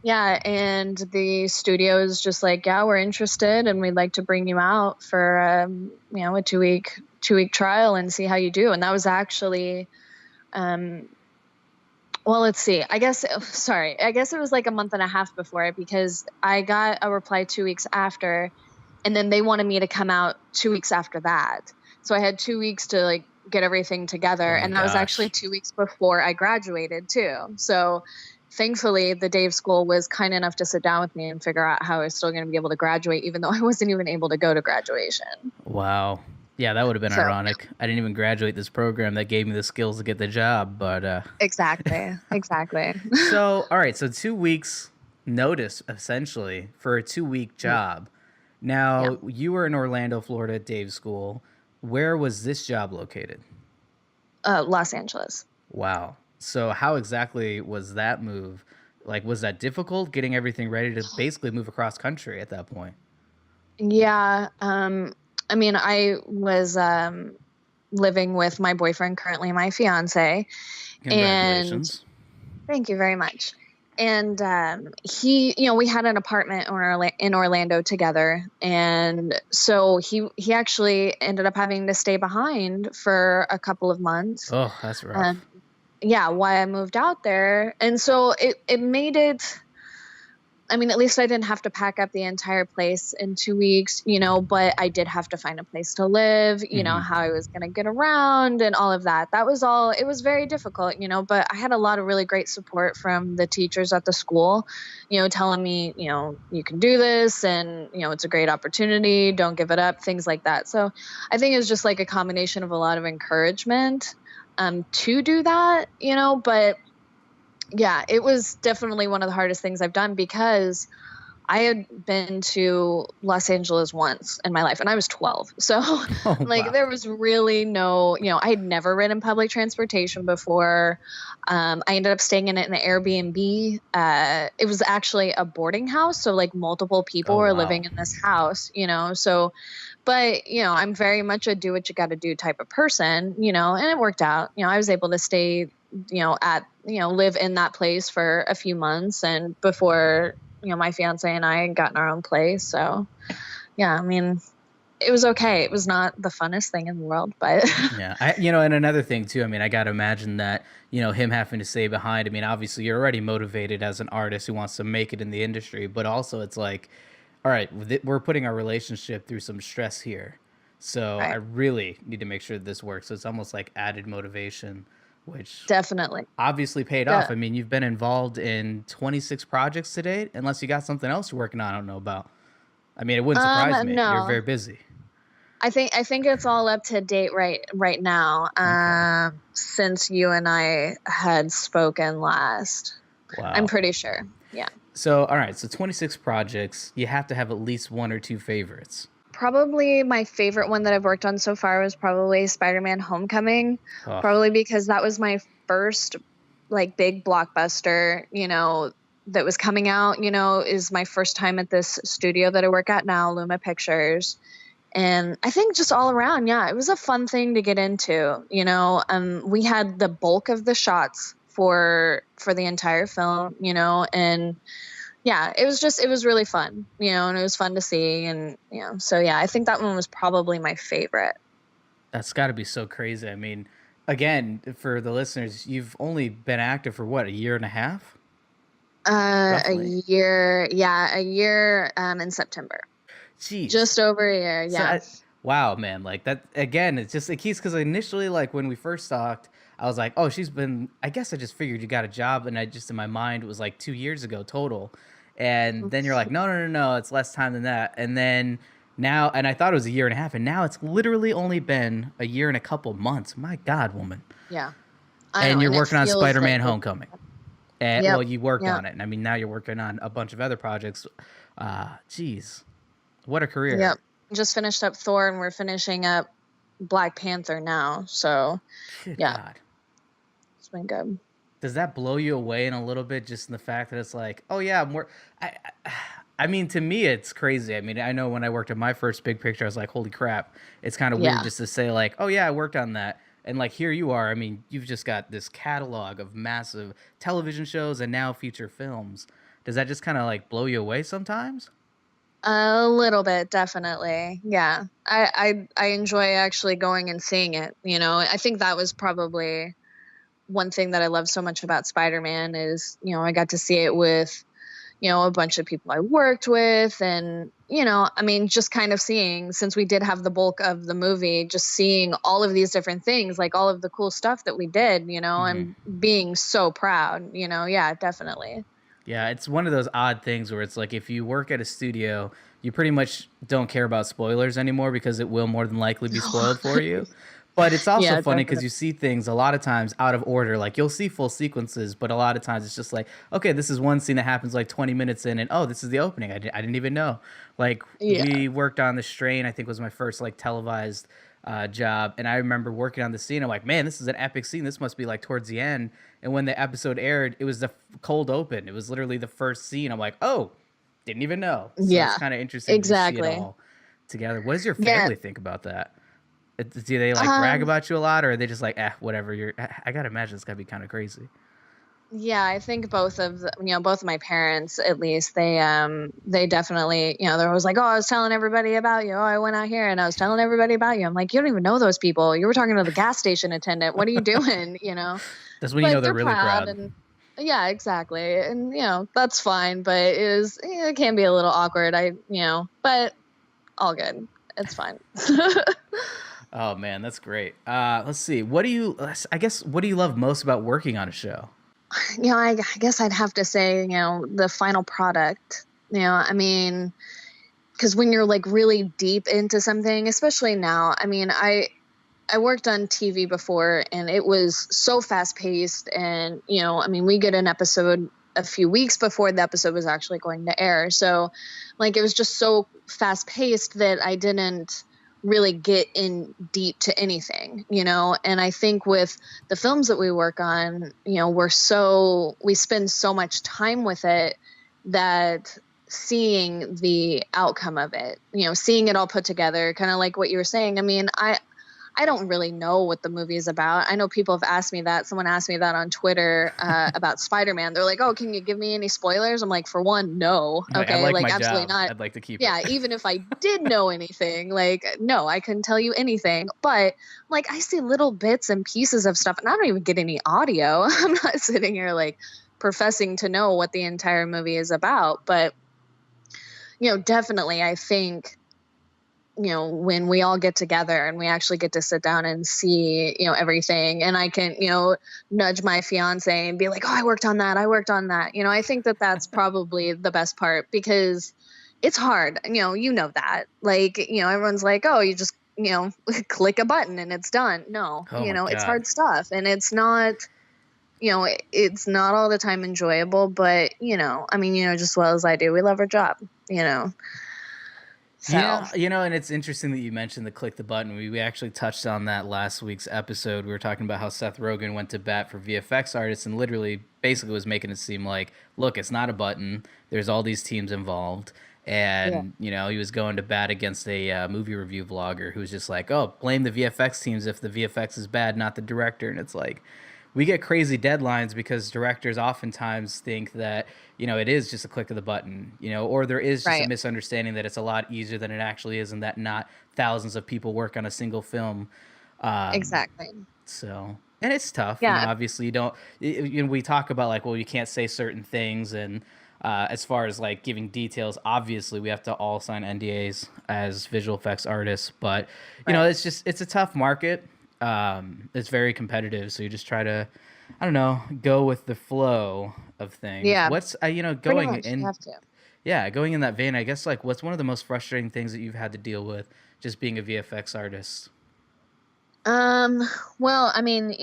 Speaker 4: Yeah, and the studio is just like, yeah, we're interested, and we'd like to bring you out for a 2-week trial and see how you do. And that was actually, well, let's see. I guess it was like a month and a half before, because I got a reply 2 weeks after, and then they wanted me to come out 2 weeks after that. So I had 2 weeks to like get everything together, and that was actually 2 weeks before I graduated too. So thankfully, the Dave School was kind enough to sit down with me and figure out how I was still going to be able to graduate, even though I wasn't even able to go to graduation.
Speaker 1: Wow. Yeah, that would have been ironic. I didn't even graduate this program that gave me the skills to get the job, but...
Speaker 4: Exactly.
Speaker 1: So, all right, so 2 weeks notice, essentially, for a 2-week job. Now, you were in Orlando, Florida at Dave School. Where was this job located?
Speaker 4: Los Angeles.
Speaker 1: Wow. So how exactly was that move? Like, was that difficult getting everything ready to basically move across country at that point?
Speaker 4: Yeah. I mean, I was living with my boyfriend, currently my fiance.
Speaker 1: Congratulations.
Speaker 4: And thank you very much. And he, we had an apartment in Orlando together. And so he actually ended up having to stay behind for a couple of months.
Speaker 1: Oh, that's rough.
Speaker 4: Why I moved out there. And so it made it, I mean, at least I didn't have to pack up the entire place in 2 weeks, but I did have to find a place to live, how I was going to get around and all of that. That was all, it was very difficult, but I had a lot of really great support from the teachers at the school, telling me, you can do this and, it's a great opportunity. Don't give it up, things like that. So I think it was just like a combination of a lot of encouragement to do that, but yeah, it was definitely one of the hardest things I've done, because I had been to Los Angeles once in my life and I was 12. So wow. There was really no, I had never ridden public transportation before. I ended up staying in an Airbnb. It was actually a boarding house. So multiple people were living in this house, so, but, I'm very much a do what you got to do type of person, and it worked out. I was able to stay, live in that place for a few months, and before, my fiance and I had gotten our own place. So yeah, I mean, it was okay. It was not the funnest thing in the world, but
Speaker 1: yeah, and another thing too, I mean, I got to imagine that, him having to stay behind. I mean, obviously you're already motivated as an artist who wants to make it in the industry, but also it's like, all right, we're putting our relationship through some stress here. So right. I really need to make sure that this works. So it's almost like added motivation which
Speaker 4: Definitely.
Speaker 1: obviously paid off. I mean, you've been involved in 26 projects to date, unless you got something else you're working on I don't know about. I mean, it wouldn't surprise me. You're
Speaker 4: No.
Speaker 1: very busy.
Speaker 4: I think it's all up to date right now.
Speaker 1: Okay.
Speaker 4: Since you and I had spoken last.
Speaker 1: Wow.
Speaker 4: I'm pretty sure. Yeah.
Speaker 1: So, all right. So 26 projects. You have to have at least one or two favorites.
Speaker 4: Probably my favorite one that I've worked on so far was probably Spider-Man Homecoming.
Speaker 1: Oh.
Speaker 4: Probably because that was my first like big blockbuster, that was coming out, is my first time at this studio that I work at now, Luma Pictures. And I think just all around, yeah, it was a fun thing to get into. We had the bulk of the shots for the entire film, and yeah, it was really fun, and it was fun to see. And, so yeah, I think that one was probably my favorite.
Speaker 1: That's got to be so crazy. I mean, again, for the listeners, you've only been active for what, a year and a half?
Speaker 4: Roughly. A year in September.
Speaker 1: Jeez.
Speaker 4: Just over a year, yeah.
Speaker 1: So wow, man. Like that, again, it keeps, because initially, like when we first talked, I was like, oh, I guess I just figured you got a job. And I just, in my mind, it was like 2 years ago total. And then you're like, no, it's less time than that. And then now, and I thought it was a year and a half, and now it's literally only been a year and a couple months. My God, woman.
Speaker 4: Yeah.
Speaker 1: And you're working on Spider-Man Homecoming. And
Speaker 4: Yep.
Speaker 1: well, you worked on it. And I mean, now you're working on a bunch of other projects. Geez. What a career.
Speaker 4: Yep. Just finished up Thor, and we're finishing up Black Panther now. So,
Speaker 1: Good
Speaker 4: yeah.
Speaker 1: God.
Speaker 4: It's been good.
Speaker 1: Does that blow you away in a little bit, just in the fact that it's like, oh yeah, I mean, to me, it's crazy. I mean, I know when I worked on my first big picture, I was like, holy crap. It's kind of weird just to say like, oh yeah, I worked on that. And like, here you are. I mean, you've just got this catalog of massive television shows and now feature films. Does that just kind of like blow you away sometimes?
Speaker 4: A little bit, definitely. Yeah. I enjoy actually going and seeing it. I think that was probably one thing that I love so much about Spider-Man is, I got to see it with, a bunch of people I worked with. And, I mean, just kind of seeing, since we did have the bulk of the movie, just seeing all of these different things, like all of the cool stuff that we did, and being so proud, yeah, definitely.
Speaker 1: Yeah, it's one of those odd things where it's like if you work at a studio, you pretty much don't care about spoilers anymore because it will more than likely be spoiled for you. But it's also funny because you see things a lot of times out of order. Like you'll see full sequences, but a lot of times it's just like, okay, this is one scene that happens like 20 minutes in, and oh, this is the opening. I didn't even know. Like we worked on The Strain, I think was my first like televised job, and I remember working on the scene. I'm like, man, this is an epic scene. This must be like towards the end. And when the episode aired, it was the cold open. It was literally the first scene. I'm like, oh, didn't even know. So it's kind of interesting to see it all together. What does your family think about that? Do they like brag about you a lot, or are they just like, whatever? I gotta imagine it's gotta be kind of crazy.
Speaker 4: Yeah, I think both of my parents, at least, they definitely, they're always like, oh, I was telling everybody about you. Oh, I went out here and I was telling everybody about you. I'm like, you don't even know those people. You were talking to the gas station attendant. What are you doing?
Speaker 1: That's when you know they're really proud.
Speaker 4: And, yeah, exactly. And, that's fine, but it can be a little awkward. But all good. It's fine.
Speaker 1: Oh man, that's great. Let's see. What do you love most about working on a show?
Speaker 4: I guess I'd have to say, the final product. I mean, because when you're like really deep into something, especially now, I mean, I worked on TV before, and it was so fast paced, and I mean, we get an episode a few weeks before the episode was actually going to air, so like it was just so fast paced that I didn't really get in deep to anything, and I think with the films that we work on, we spend so much time with it that seeing the outcome of it, seeing it all put together, kind of like what you were saying. I mean, I don't really know what the movie is about. I know people have asked me that. Someone asked me that on Twitter about Spider-Man. They're like, oh, can you give me any spoilers? I'm like, for one, no. Okay,
Speaker 1: like
Speaker 4: absolutely
Speaker 1: job.
Speaker 4: not.
Speaker 1: I'd like to keep
Speaker 4: it. Even if I did know anything, like, no, I couldn't tell you anything. But like, I see little bits and pieces of stuff, and I don't even get any audio. I'm not sitting here like professing to know what the entire movie is about. But, definitely, I think when we all get together and we actually get to sit down and see, everything, and I can, nudge my fiance and be like, oh, I worked on that. I think that that's probably the best part, because it's hard. You know that, like, everyone's like, oh, you just, click a button and it's done. No,
Speaker 1: Oh my
Speaker 4: it's
Speaker 1: God.
Speaker 4: hard stuff, and it's not, it's not all the time enjoyable, but, just as well as I do, we love our job, So.
Speaker 1: Yeah, and it's interesting that you mentioned the click the button. We actually touched on that last week's episode. We were talking about how Seth Rogen went to bat for VFX artists and literally basically was making it seem like, look, it's not a button. There's all these teams involved. And, he was going to bat against a movie review vlogger who was just like, oh, blame the VFX teams if the VFX is bad, not the director. And it's like, we get crazy deadlines because directors oftentimes think that, it is just a click of the button, or there is just a misunderstanding that it's a lot easier than it actually is, and that not thousands of people work on a single film.
Speaker 4: Exactly.
Speaker 1: So, and it's tough.
Speaker 4: Yeah.
Speaker 1: Obviously you don't, we talk about like, well, you can't say certain things. And as far as like giving details, obviously we have to all sign NDAs as visual effects artists, but it's a tough market. It's very competitive, so you just try to, I don't know, go with the flow of things.
Speaker 4: Yeah.
Speaker 1: What's going in? Going in that vein, I guess, like, what's one of the most frustrating things that you've had to deal with just being a VFX artist?
Speaker 4: Well, I mean,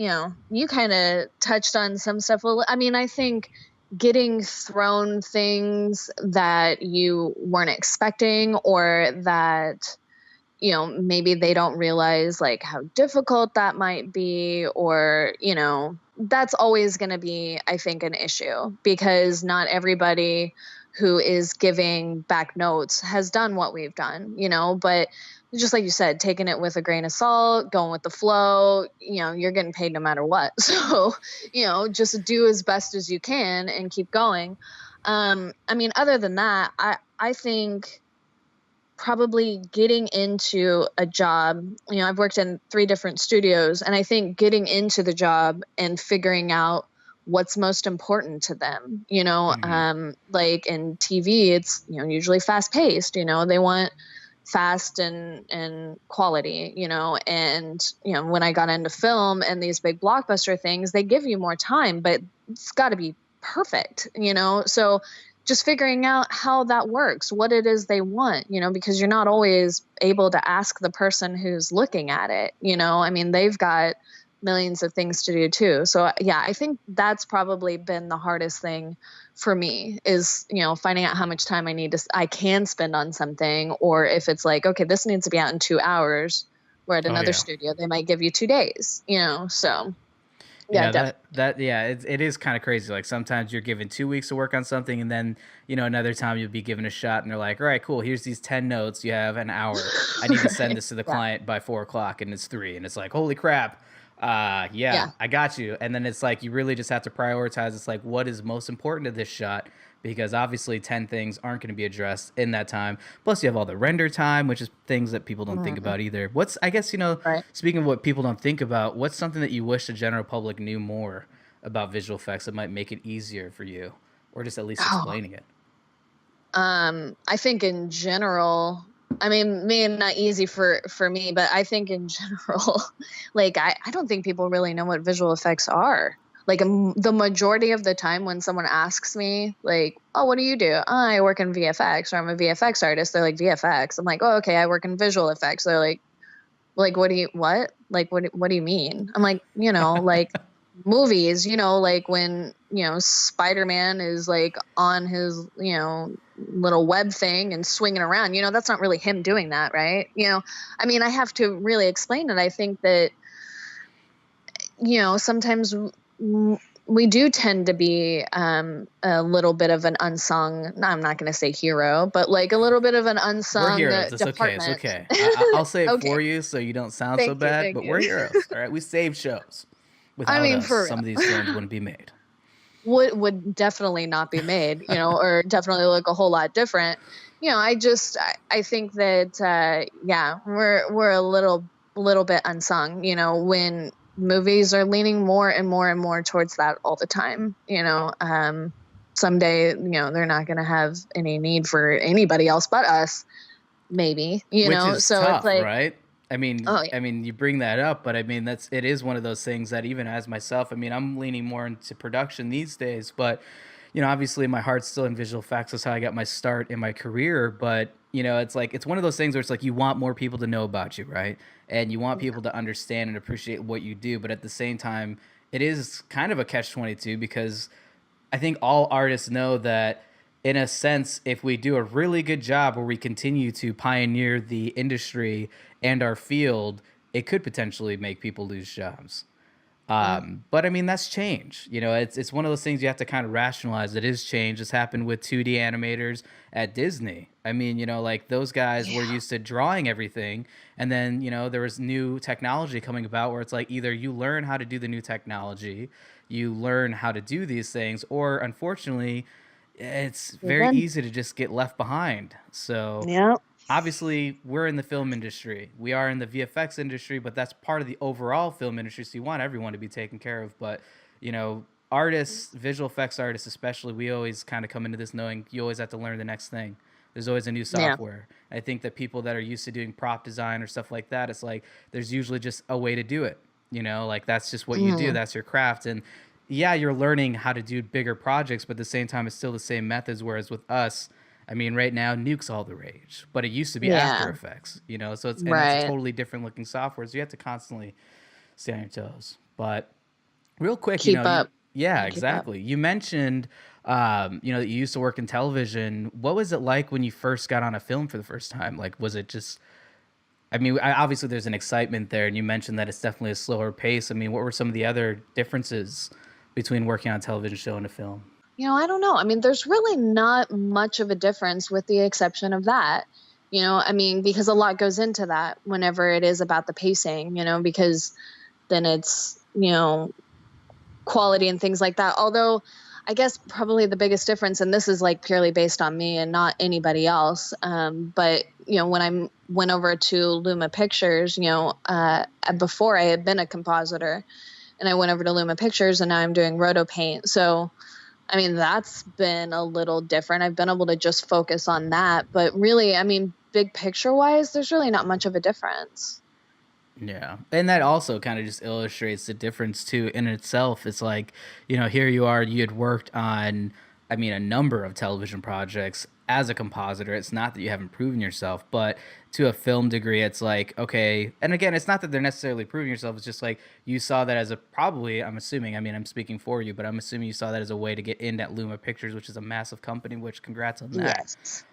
Speaker 4: you kind of touched on some stuff. Well, I mean, I think getting thrown things that you weren't expecting, or that maybe they don't realize like how difficult that might be, or, that's always going to be, I think, an issue, because not everybody who is giving back notes has done what we've done, but just like you said, taking it with a grain of salt, going with the flow, you're getting paid no matter what. So, just do as best as you can and keep going. I mean, other than that, I think probably getting into a job, I've worked in 3 different studios, and I think getting into the job and figuring out what's most important to them, like in TV, it's, usually fast paced, they want fast and quality, and, when I got into film and these big blockbuster things, they give you more time, but it's got to be perfect, so just figuring out how that works, what it is they want, because you're not always able to ask the person who's looking at it, I mean, they've got millions of things to do too. So yeah, I think that's probably been the hardest thing for me is, finding out how much time I can spend on something, or if it's like, okay, this needs to be out in 2 hours, where at another studio, they might give you 2 days, so.
Speaker 1: Yeah, it is kind of crazy. Like sometimes you're given 2 weeks to work on something, and then another time you'll be given a shot, and they're like, "All right, cool. Here's these 10 notes. You have an hour. I need to send this to the client by 4:00, and it's 3." And it's like, holy crap! I got you. And then it's like you really just have to prioritize. It's like, what is most important to this shot? Because obviously 10 things aren't going to be addressed in that time. Plus you have all the render time, which is things that people don't think about either. Speaking of what people don't think about, what's something that you wish the general public knew more about visual effects that might make it easier for you, or just at least explaining it?
Speaker 4: I think in general, I mean, maybe not easy for me, but I think in general, like, I don't think people really know what visual effects are. Like the majority of the time when someone asks me, like, oh, what do you do? Oh, I work in VFX, or I'm a VFX artist. They're like, VFX. I'm like, oh, okay, I work in visual effects. They're like, what do you mean? I'm like, like movies, like when, Spider-Man is like on his, little web thing and swinging around, that's not really him doing that. Right. I mean, I have to really explain it. I think that, sometimes we do tend to be a little bit of an unsung, I'm not going to say hero, but like a little bit of an unsung
Speaker 1: we're heroes. It's
Speaker 4: department.
Speaker 1: Okay. I'll say it for you so you don't sound so bad, but we're heroes. All right. We saved shows. Without us, some of these films wouldn't be made.
Speaker 4: Would definitely not be made, or definitely look a whole lot different. I think that, we're a little bit unsung, when movies are leaning more and more and more towards that all the time. Someday, they're not going to have any need for anybody else but us. maybe, you
Speaker 1: Which
Speaker 4: know?
Speaker 1: is
Speaker 4: So it's
Speaker 1: tough,
Speaker 4: like,
Speaker 1: right? I mean,
Speaker 4: oh, yeah.
Speaker 1: you bring that up, but I mean, it is one of those things that even as myself, I mean, I'm leaning more into production these days, but obviously my heart's still in visual effects. That's how I got my start in my career. But it's like it's one of those things where it's like you want more people to know about you, right? And you want people to understand and appreciate what you do, but at the same time, it is kind of a catch-22 because I think all artists know that in a sense, if we do a really good job where we continue to pioneer the industry and our field, it could potentially make people lose jobs. But I mean, that's change. It's one of those things you have to kind of rationalize. It is change. It's happened with 2D animators at Disney. I mean, like those guys were used to drawing everything. And then, there was new technology coming about where it's like either you learn how to do the new technology, you learn how to do these things, or unfortunately, it's very easy to just get left behind. So
Speaker 4: Yeah.
Speaker 1: obviously we're in the film industry. We are in the VFX industry, but that's part of the overall film industry. So you want everyone to be taken care of. But, artists, visual effects artists especially, we always kind of come into this knowing you always have to learn the next thing. There's always a new software. I think that people that are used to doing prop design or stuff like that, it's like there's usually just a way to do it. Like that's just what you do. That's your craft. And yeah, you're learning how to do bigger projects, but at the same time, it's still the same methods. Whereas with us, I mean, right now, Nuke's all the rage, but it used to be After Effects, so it's a totally different looking software. So you have to constantly stay on your toes. But real quick,
Speaker 4: keep up.
Speaker 1: Exactly. You mentioned, that you used to work in television. What was it like when you first got on a film for the first time? Like, was it just, I mean, obviously there's an excitement there, and you mentioned that it's definitely a slower pace. I mean, what were some of the other differences between working on a television show and a film?
Speaker 4: I don't know. I mean, there's really not much of a difference with the exception of that, I mean, because a lot goes into that whenever it is about the pacing, because then it's, quality and things like that. Although I guess probably the biggest difference, and this is like purely based on me and not anybody else. But, when I went over to Luma Pictures, before I had been a compositor and I went over to Luma Pictures and now I'm doing roto paint. So, I mean, that's been a little different. I've been able to just focus on that. But really, I mean, big picture wise, there's really not much of a difference.
Speaker 1: Yeah. And that also kind of just illustrates the difference too in itself. It's like, here you are, you had worked on, I mean, a number of television projects as a compositor. It's not that you haven't proven yourself, but to a film degree, it's like, okay. And again, it's not that they're necessarily proving yourself. It's just like you saw that as I'm assuming, I mean, I'm speaking for you, but I'm assuming you saw that as a way to get in at Luma Pictures, which is a massive company, which congrats on that.
Speaker 4: Yes.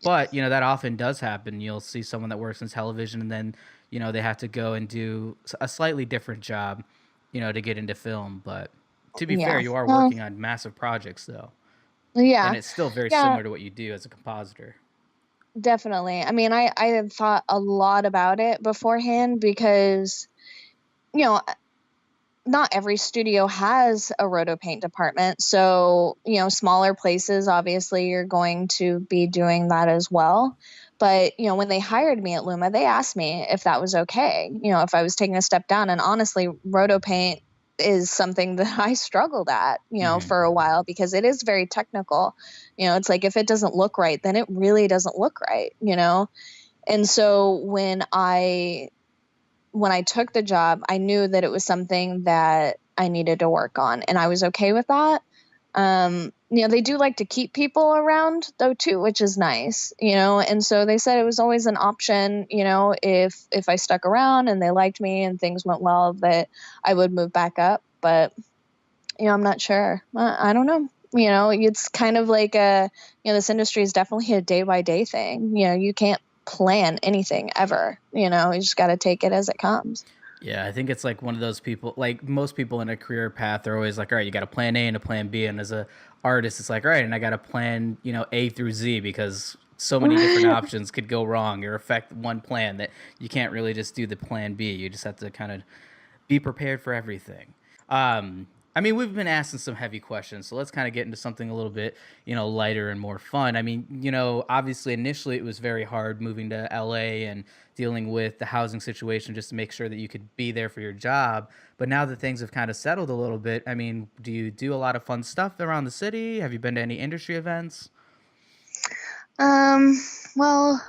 Speaker 1: But, that often does happen. You'll see someone that works in television and then, they have to go and do a slightly different job, to get into film. But to be fair, you are working on massive projects, though.
Speaker 4: Yeah.
Speaker 1: And it's still very similar to what you do as a compositor.
Speaker 4: Definitely. I mean, I had thought a lot about it beforehand because, not every studio has a roto paint department. So, smaller places, obviously, you're going to be doing that as well. But, when they hired me at Luma, they asked me if that was okay, if I was taking a step down. And honestly, roto paint is something that I struggled at, for a while because it is very technical. It's like if it doesn't look right, then it really doesn't look right, And so when I took the job, I knew that it was something that I needed to work on, and I was okay with that. They do like to keep people around though too, which is nice, and so they said it was always an option, if I stuck around and they liked me and things went well, that I would move back up. But, I'm not sure. I don't know. It's kind of like this industry is definitely a day by day thing. You can't plan anything ever, you just got to take it as it comes.
Speaker 1: Yeah, I think it's like one of those people, like most people in a career path, they're always like, all right, you got a plan A and a plan B. And as a artist, it's like, all right, and I got a plan, A through Z, because so many different options could go wrong or affect one plan that you can't really just do the plan B. You just have to kind of be prepared for everything. I mean, we've been asking some heavy questions, so let's kind of get into something a little bit, lighter and more fun. I mean, obviously initially it was very hard moving to LA and dealing with the housing situation just to make sure that you could be there for your job. But now that things have kind of settled a little bit, I mean, do you do a lot of fun stuff around the city? Have you been to any industry events?
Speaker 4: Well,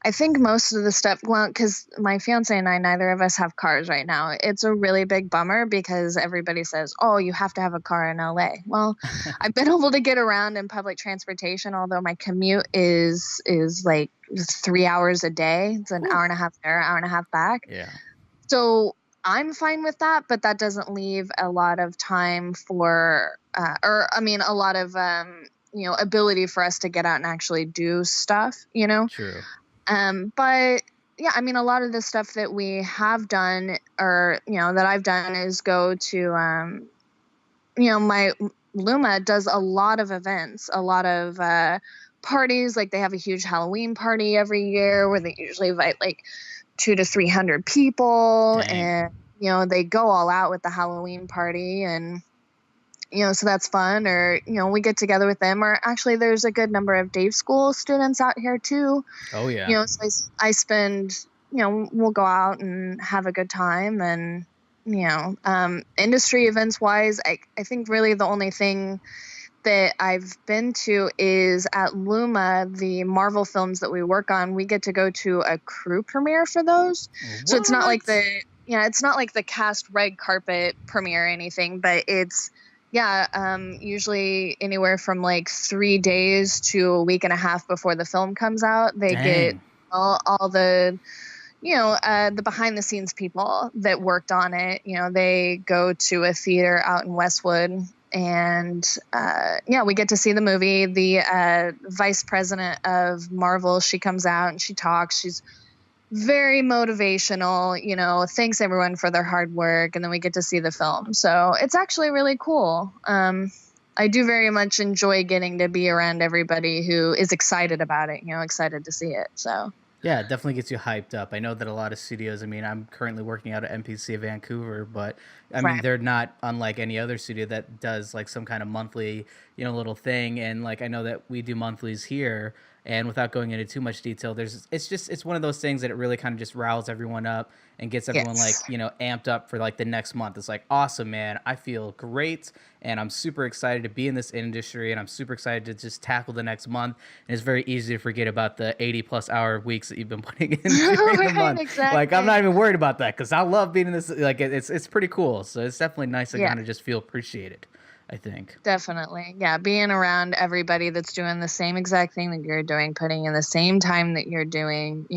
Speaker 4: I think most of the stuff, well, because my fiance and I, neither of us have cars right now. It's a really big bummer because everybody says, oh, you have to have a car in LA. Well, I've been able to get around in public transportation, although my commute is like 3 hours a day. It's an hour and a half there, hour and a half back.
Speaker 1: Yeah.
Speaker 4: So I'm fine with that, but that doesn't leave a lot of time for, a lot of, ability for us to get out and actually do stuff,
Speaker 1: True.
Speaker 4: But yeah, I mean, a lot of the stuff that we have done or, that I've done is go to, my Luma does a lot of events, a lot of parties. Like they have a huge Halloween party every year where they usually invite like 200 to 300 people.
Speaker 1: Dang.
Speaker 4: And, they go all out with the Halloween party and, so that's fun. Or, we get together with them. Or actually, there's a good number of Dave School students out here, too.
Speaker 1: Oh, yeah.
Speaker 4: So I spend, we'll go out and have a good time. And, industry events wise, I think really the only thing that I've been to is at Luma, the Marvel films that we work on. We get to go to a crew premiere for those.
Speaker 1: What?
Speaker 4: So it's not like it's not like the cast red carpet premiere or anything, but it's, usually anywhere from like 3 days to a week and a half before the film comes out. They
Speaker 1: Dang.
Speaker 4: get all the, the behind the scenes people that worked on it. They go to a theater out in Westwood and, we get to see the movie. The vice president of Marvel, she comes out and she talks. She's very motivational, thanks everyone for their hard work. And then we get to see the film. So it's actually really cool. I do very much enjoy getting to be around everybody who is excited about it, excited to see it. So
Speaker 1: Yeah, it definitely gets you hyped up. I know that a lot of studios, I'm currently working out at MPC Vancouver, but
Speaker 4: Right.
Speaker 1: they're not unlike any other studio that does like some kind of monthly, little thing. And like, I know that we do monthlies here, and without going into too much detail, it's one of those things that it really kind of just riles everyone up and gets everyone
Speaker 4: Yes.
Speaker 1: like, amped up for like the next month. It's like, awesome, man. I feel great. And I'm super excited to be in this industry, and I'm super excited to just tackle the next month. And it's very easy to forget about the 80+ hour weeks that you've been putting in during the
Speaker 4: Right,
Speaker 1: month.
Speaker 4: exactly.
Speaker 1: Like, I'm not even worried about that because I love being in this. Like, it's pretty cool. So it's definitely nice to
Speaker 4: Yeah.
Speaker 1: kind of just feel appreciated, I think.
Speaker 4: Definitely. Yeah. Being around everybody that's doing the same exact thing that you're doing, putting in the same time that you're doing,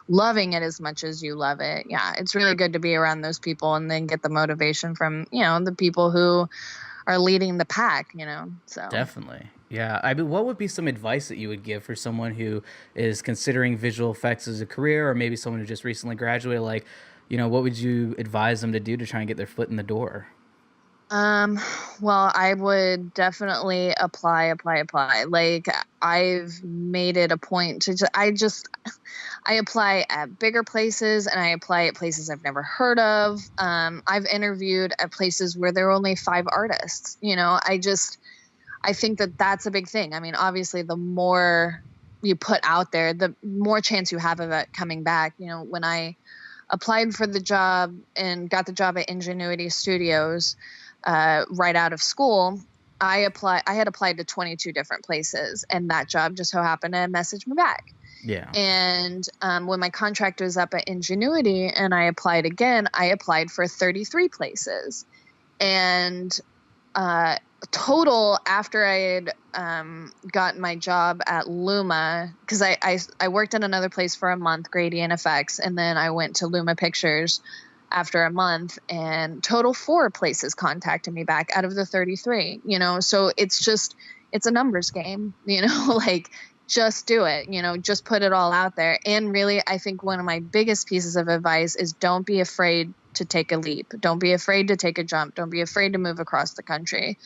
Speaker 4: loving it as much as you love it. Yeah. It's really good to be around those people and then get the motivation from, the people who are leading the pack, so.
Speaker 1: Definitely. Yeah. I mean, what would be some advice that you would give for someone who is considering visual effects as a career, or maybe someone who just recently graduated? Like, what would you advise them to do to try and get their foot in the door?
Speaker 4: Well, I would definitely apply. Like I've made it a point to I apply at bigger places and I apply at places I've never heard of. I've interviewed at places where there are only 5 artists, I think that that's a big thing. I mean, obviously the more you put out there, the more chance you have of it coming back. When I applied for the job and got the job at Ingenuity Studios, right out of school, I had applied to 22 different places, and that job just so happened to message me back.
Speaker 1: Yeah.
Speaker 4: And when my contract was up at Ingenuity and I applied again, I applied for 33 places. And total, after I had gotten my job at Luma, because I worked at another place for a month, Gradient Effects, and then I went to Luma Pictures after a month, and total 4 places contacted me back out of the 33, so it's a numbers game, like just do it, just put it all out there. And really, I think one of my biggest pieces of advice is don't be afraid to take a leap. Don't be afraid to take a jump. Don't be afraid to move across the country.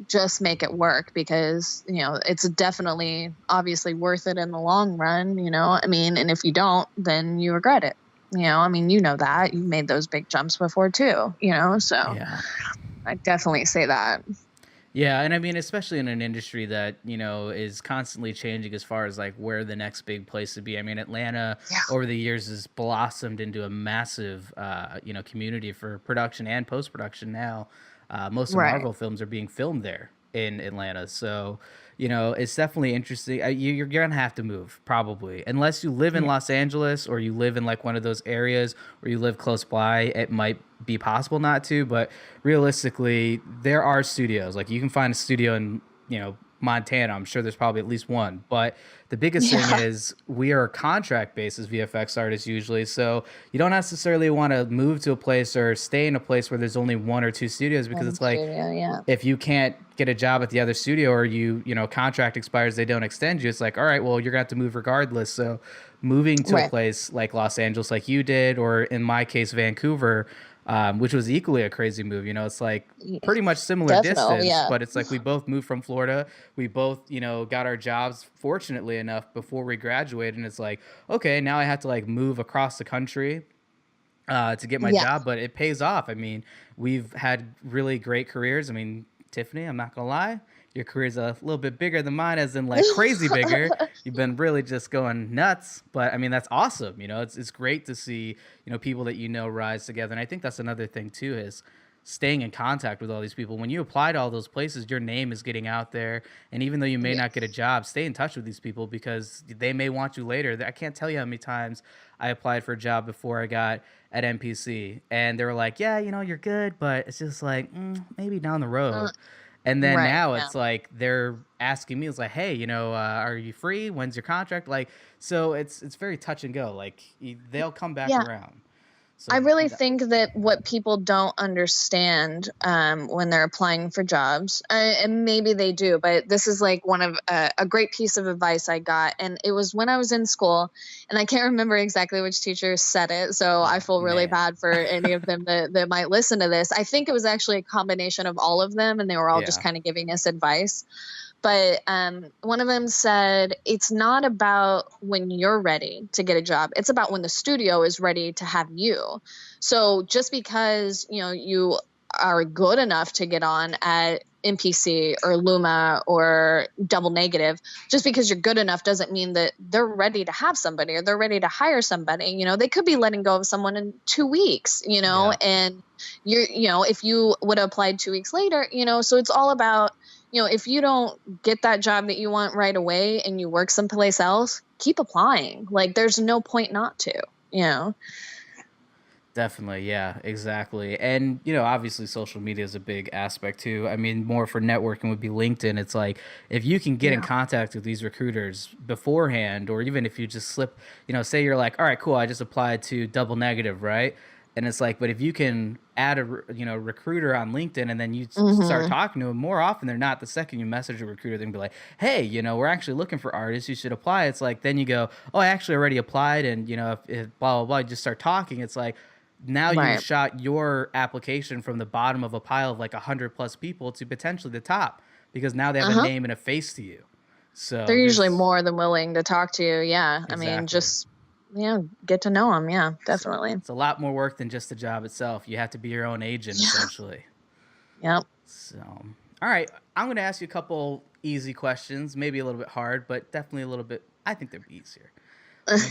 Speaker 4: Just make it work, because, it's definitely obviously worth it in the long run, and if you don't, then you regret it. That you've made those big jumps before too, so
Speaker 1: Yeah.
Speaker 4: I definitely say that.
Speaker 1: Yeah, and I mean, especially in an industry that, is constantly changing as far as like where the next big place would be. I mean, Atlanta over the years has blossomed into a massive, community for production and post-production now. Most of
Speaker 4: Right.
Speaker 1: Marvel films are being filmed there. in Atlanta. So, it's definitely interesting. You're going to have to move probably, unless you live in Los Angeles or you live in like one of those areas or you live close by. It might be possible not to, but realistically, there are studios. Like you can find a studio in, Montana. I'm sure there's probably at least one, but the biggest thing is we are contract based as VFX artists usually. So you don't necessarily want to move to a place or stay in a place where there's only one or two studios, because it's like, if you can't get a job at the other studio or contract expires, they don't extend you. It's like, all right, well, you're gonna have to move regardless. So moving to a place like Los Angeles, like you did, or in my case, Vancouver, which was equally a crazy move. It's like pretty much similar distance, but it's like we both moved from Florida. We both, got our jobs fortunately enough before we graduated. And it's like, okay, now I have to like move across the country to get my job, but it pays off. I mean, we've had really great careers. I mean, Tiffany, I'm not gonna lie, your career's a little bit bigger than mine, as in like crazy bigger. You've been really just going nuts, but I mean, that's awesome. It's great to see, people that rise together. And I think that's another thing too, is staying in contact with all these people. When you apply to all those places, your name is getting out there. And even though you may not get a job, stay in touch with these people because they may want you later. I can't tell you how many times I applied for a job before I got at NPC and they were like, yeah, you're good, but it's just like, maybe down the road. And then now it's like they're asking me, it's like, hey, are you free? When's your contract? Like, so it's very touch and go. Like they'll come back around. So
Speaker 4: I really think that what people don't understand when they're applying for jobs, and maybe they do, but this is like one of a great piece of advice I got. And it was when I was in school, and I can't remember exactly which teacher said it. So I feel really bad for any of them that might listen to this. I think it was actually a combination of all of them, and they were all just kind of giving us advice. But one of them said, it's not about when you're ready to get a job. It's about when the studio is ready to have you. So just because, you are good enough to get on at NPC or Luma or Double Negative, just because you're good enough doesn't mean that they're ready to have somebody or they're ready to hire somebody. They could be letting go of someone in 2 weeks, and if you would have applied 2 weeks later, so it's all about, if you don't get that job that you want right away and you work someplace else, keep applying. Like there's no point not to,
Speaker 1: Definitely. Yeah, exactly. And, obviously social media is a big aspect too. I mean, more for networking would be LinkedIn. It's like, if you can get in contact with these recruiters beforehand, or even if you just slip, say you're like, all right, cool, I just applied to Double Negative, right? And it's like, but if you can add a recruiter on LinkedIn and then you start talking to them, more often than not, the second you message a recruiter, they can be like, hey, we're actually looking for artists, you should apply. It's like, then you go, oh, I actually already applied, and if blah blah blah, you just start talking. It's like, now you shot your application from the bottom of a pile of like 100+ people to potentially the top, because now they have a name and a face to you. So
Speaker 4: they're usually more than willing to talk to you. Yeah. Exactly. I mean, just get to know them. Yeah, definitely.
Speaker 1: It's a lot more work than just the job itself. You have to be your own agent, essentially.
Speaker 4: Yep.
Speaker 1: So, all right. I'm going to ask you a couple easy questions, maybe a little bit hard, but definitely a little bit, I think they're easier.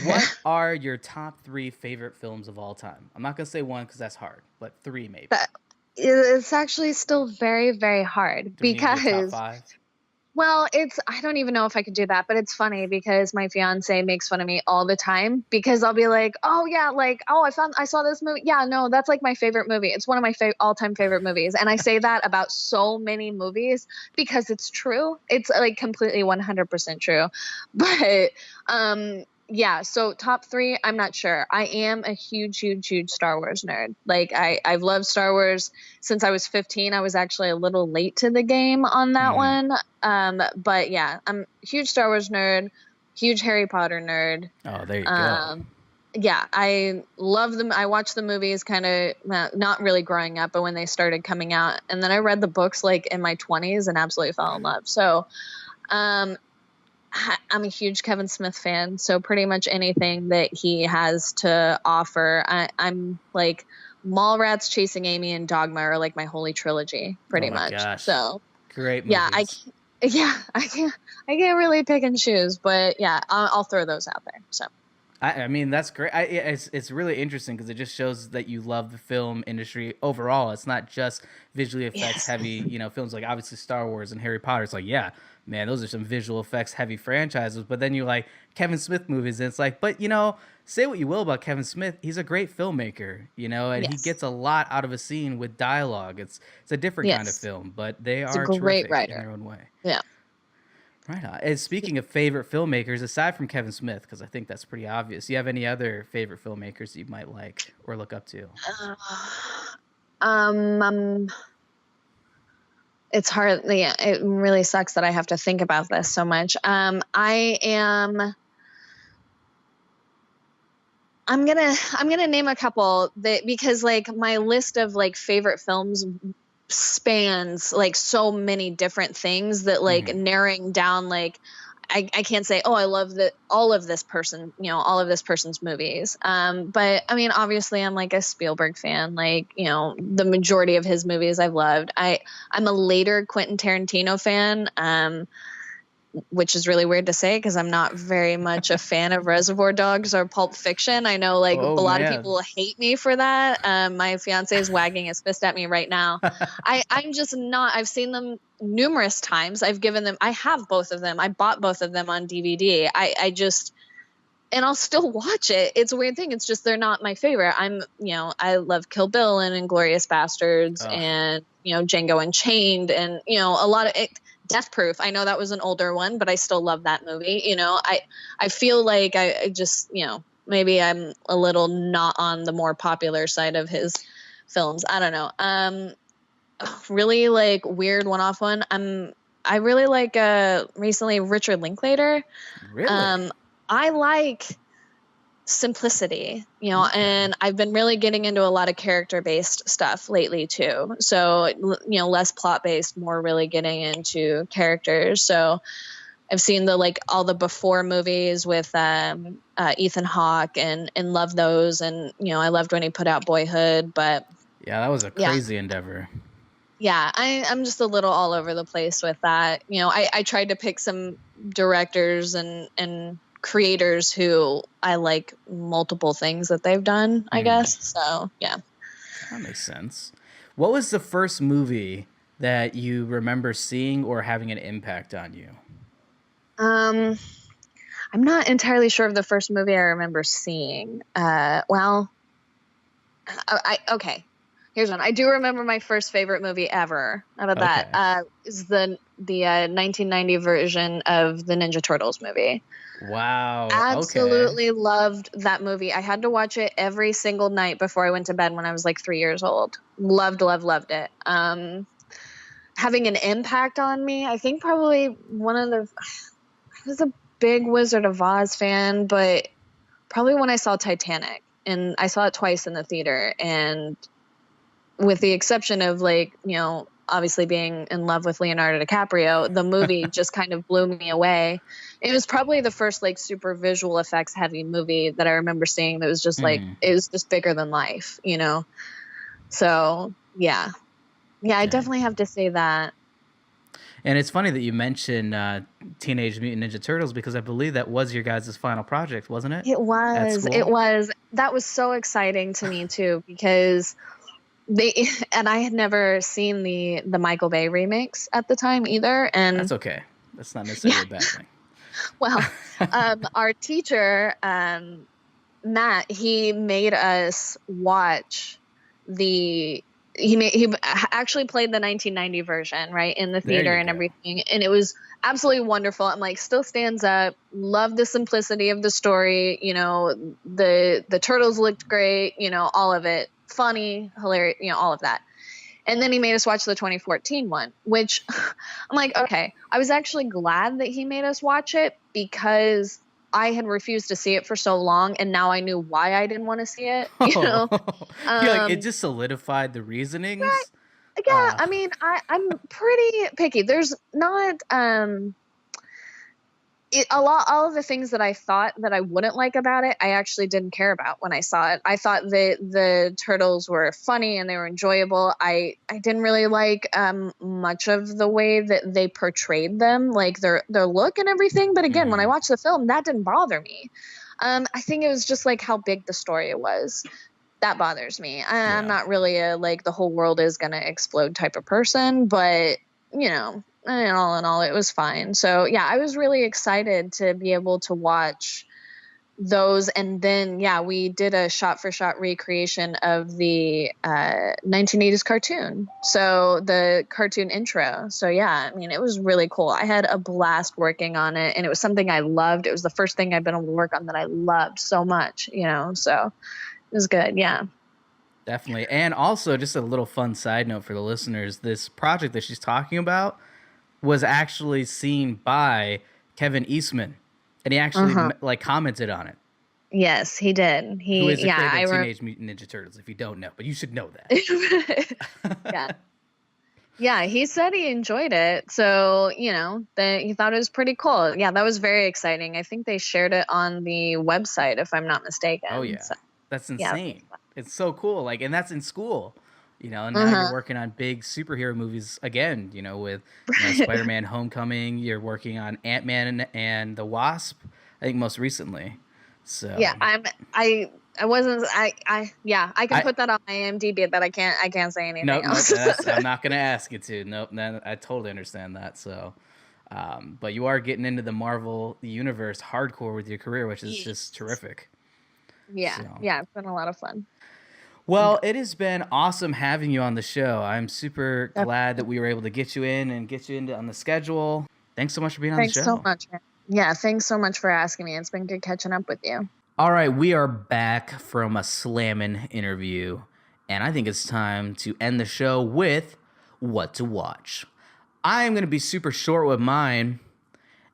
Speaker 1: What are your top 3 favorite films of all time? I'm not going to say 1 because that's hard, but 3 maybe.
Speaker 4: It's actually still very, very hard because...
Speaker 1: Top 5?
Speaker 4: Well, I don't even know if I could do that, but it's funny because my fiance makes fun of me all the time because I'll be like, oh yeah, like, oh, I saw this movie. Yeah, no, that's like my favorite movie. It's one of my all-time favorite movies. And I say that about so many movies because it's true. It's like completely 100% true. But, yeah, so top 3, I'm not sure. I am a huge, huge, huge Star Wars nerd. Like I've loved Star Wars since I was 15. I was actually a little late to the game on that one. But yeah, I'm a huge Star Wars nerd, huge Harry Potter nerd.
Speaker 1: Oh, there you go.
Speaker 4: Yeah, I love them. I watched the movies kind of not really growing up, but when they started coming out, and then I read the books like in my 20s and absolutely fell in love. So, I'm a huge Kevin Smith fan, so pretty much anything that he has to offer, I'm like Mallrats, Chasing Amy, and Dogma are like my holy trilogy, pretty much. Gosh. So
Speaker 1: great movies.
Speaker 4: I can't really pick and choose, but yeah, I'll throw those out there. So
Speaker 1: I mean, that's great. It's really interesting because it just shows that you love the film industry overall. It's not just visually effects
Speaker 4: Yes.
Speaker 1: heavy, films like obviously Star Wars and Harry Potter. It's like, yeah, man, those are some visual effects heavy franchises. But then you like Kevin Smith movies, and it's like, but say what you will about Kevin Smith, he's a great filmmaker, and he
Speaker 4: Yes.
Speaker 1: gets a lot out of a scene with dialogue. It's a different kind of
Speaker 4: Yes.
Speaker 1: film, but they
Speaker 4: He's a
Speaker 1: are
Speaker 4: great
Speaker 1: terrific in
Speaker 4: writer.
Speaker 1: their own way.
Speaker 4: Yeah.
Speaker 1: Right on. And speaking of favorite filmmakers, aside from Kevin Smith, because I think that's pretty obvious, do you have any other favorite filmmakers you might like or look up to?
Speaker 4: Um, it's hard. Yeah, it really sucks that I have to think about this so much. I'm gonna name a couple that, because like my list of like favorite films spans like so many different things that like narrowing down, like I can't say, oh, I love all of this person's movies. But I mean, obviously I'm like a Spielberg fan, like, the majority of his movies I've loved. I'm a later Quentin Tarantino fan, which is really weird to say because I'm not very much a fan of Reservoir Dogs or Pulp Fiction. I know like a lot of people hate me for that. My fiance is wagging his fist at me right now. I'm just not. I've seen them numerous times. I have both of them. I bought both of them on DVD. And I'll still watch it. It's a weird thing. It's just they're not my favorite. I love Kill Bill and Inglourious Bastards and, Django Unchained and, a lot of it. Death Proof. I know that was an older one, but I still love that movie. I feel like I just, maybe I'm a little not on the more popular side of his films. I don't know. Really like weird one-off one. I really like recently Richard Linklater.
Speaker 1: Really?
Speaker 4: I like simplicity, and I've been really getting into a lot of character-based stuff lately too. So, less plot-based, more really getting into characters. So I've seen all the Before movies with Ethan Hawke and love those. And, I loved when he put out Boyhood, but
Speaker 1: yeah, that was a crazy endeavor.
Speaker 4: Yeah, I'm just a little all over the place with that. I tried to pick some directors and creators who I like multiple things that they've done, I guess. So, yeah.
Speaker 1: That makes sense. What was the first movie that you remember seeing or having an impact on you?
Speaker 4: I'm not entirely sure of the first movie I remember seeing. Okay. Here's one. I do remember my first favorite movie ever. How about that? Is the 1990 version of the Ninja Turtles movie.
Speaker 1: Wow.
Speaker 4: Absolutely loved that movie. I had to watch it every single night before I went to bed when I was like 3 years old. Loved it. Having an impact on me, I think probably I was a big Wizard of Oz fan, but probably when I saw Titanic, and I saw it twice in the theater, and with the exception of obviously being in love with Leonardo DiCaprio, the movie just kind of blew me away. It was probably the first super visual effects heavy movie that I remember seeing that was just it was just bigger than life, So yeah, I definitely have to say that.
Speaker 1: And it's funny that you mentioned Teenage Mutant Ninja Turtles because I believe that was your guys' final project, wasn't it?
Speaker 4: It was. That was so exciting to me too because I had never seen the Michael Bay remakes at the time either. And
Speaker 1: that's okay. That's not necessarily a bad thing.
Speaker 4: Well, our teacher, Matt, he made us watch he actually played the 1990 version, right, in the theater and everything. And it was absolutely wonderful. I'm still stands up. Love the simplicity of the story. The turtles looked great, all of it. Funny, hilarious, all of that. And then he made us watch the 2014 one, which I'm like, okay. I was actually glad that he made us watch it because I had refused to see it for so long, and now I knew why I didn't want to see it.
Speaker 1: It just solidified the reasonings.
Speaker 4: Right. Yeah, I mean, I'm pretty picky. There's not all of the things that I thought that I wouldn't like about it, I actually didn't care about when I saw it. I thought that the turtles were funny and they were enjoyable. I didn't really like much of the way that they portrayed them, like their look and everything. But again, when I watched the film, that didn't bother me. I think it was just like how big the story was. That bothers me. I'm not really a like the whole world is gonna explode type of person, but you know, and all in all, it was fine. So yeah, I was really excited to be able to watch those, and then we did a shot-for-shot recreation of the 1980s cartoon, so the cartoon intro. So yeah, I mean, it was really cool. I had a blast working on it, and it was something I loved. It was the first thing I've been able to work on that I loved so much, you know, so it was good. Yeah,
Speaker 1: Definitely. And also, just a little fun side note for the listeners, this project that she's talking about was actually seen by Kevin Eastman, and he actually like commented on it.
Speaker 4: Yes, he did. Who
Speaker 1: is the creator of Teenage Mutant Ninja Turtles, if you don't know, but you should know that.
Speaker 4: Yeah, he said he enjoyed it, so you know that he thought it was pretty cool. Yeah, that was very exciting. I think they shared it on the website, if I'm not mistaken.
Speaker 1: Oh yeah,
Speaker 4: so,
Speaker 1: that's insane. It's so cool. Like, and that's in school. You know, and now you're working on big superhero movies again, you know, with Spider-Man Homecoming. You're working on Ant-Man and the Wasp, I think most recently. So
Speaker 4: yeah, I can put that on my IMDb, but I can't say anything else.
Speaker 1: I'm not going to ask you to. Nope, I totally understand that. So, but you are getting into the Marvel universe hardcore with your career, which is just terrific.
Speaker 4: Yeah, it's been a lot of fun.
Speaker 1: Well, it has been awesome having you on the show. I'm super glad that we were able to get you in and get you into on the schedule. Thanks so much for being on the show.
Speaker 4: Thanks so much, man. Yeah, thanks so much for asking me. It's been good catching up with you.
Speaker 1: All right, we are back from a slamming interview, and I think it's time to end the show with what to watch. I am going to be super short with mine,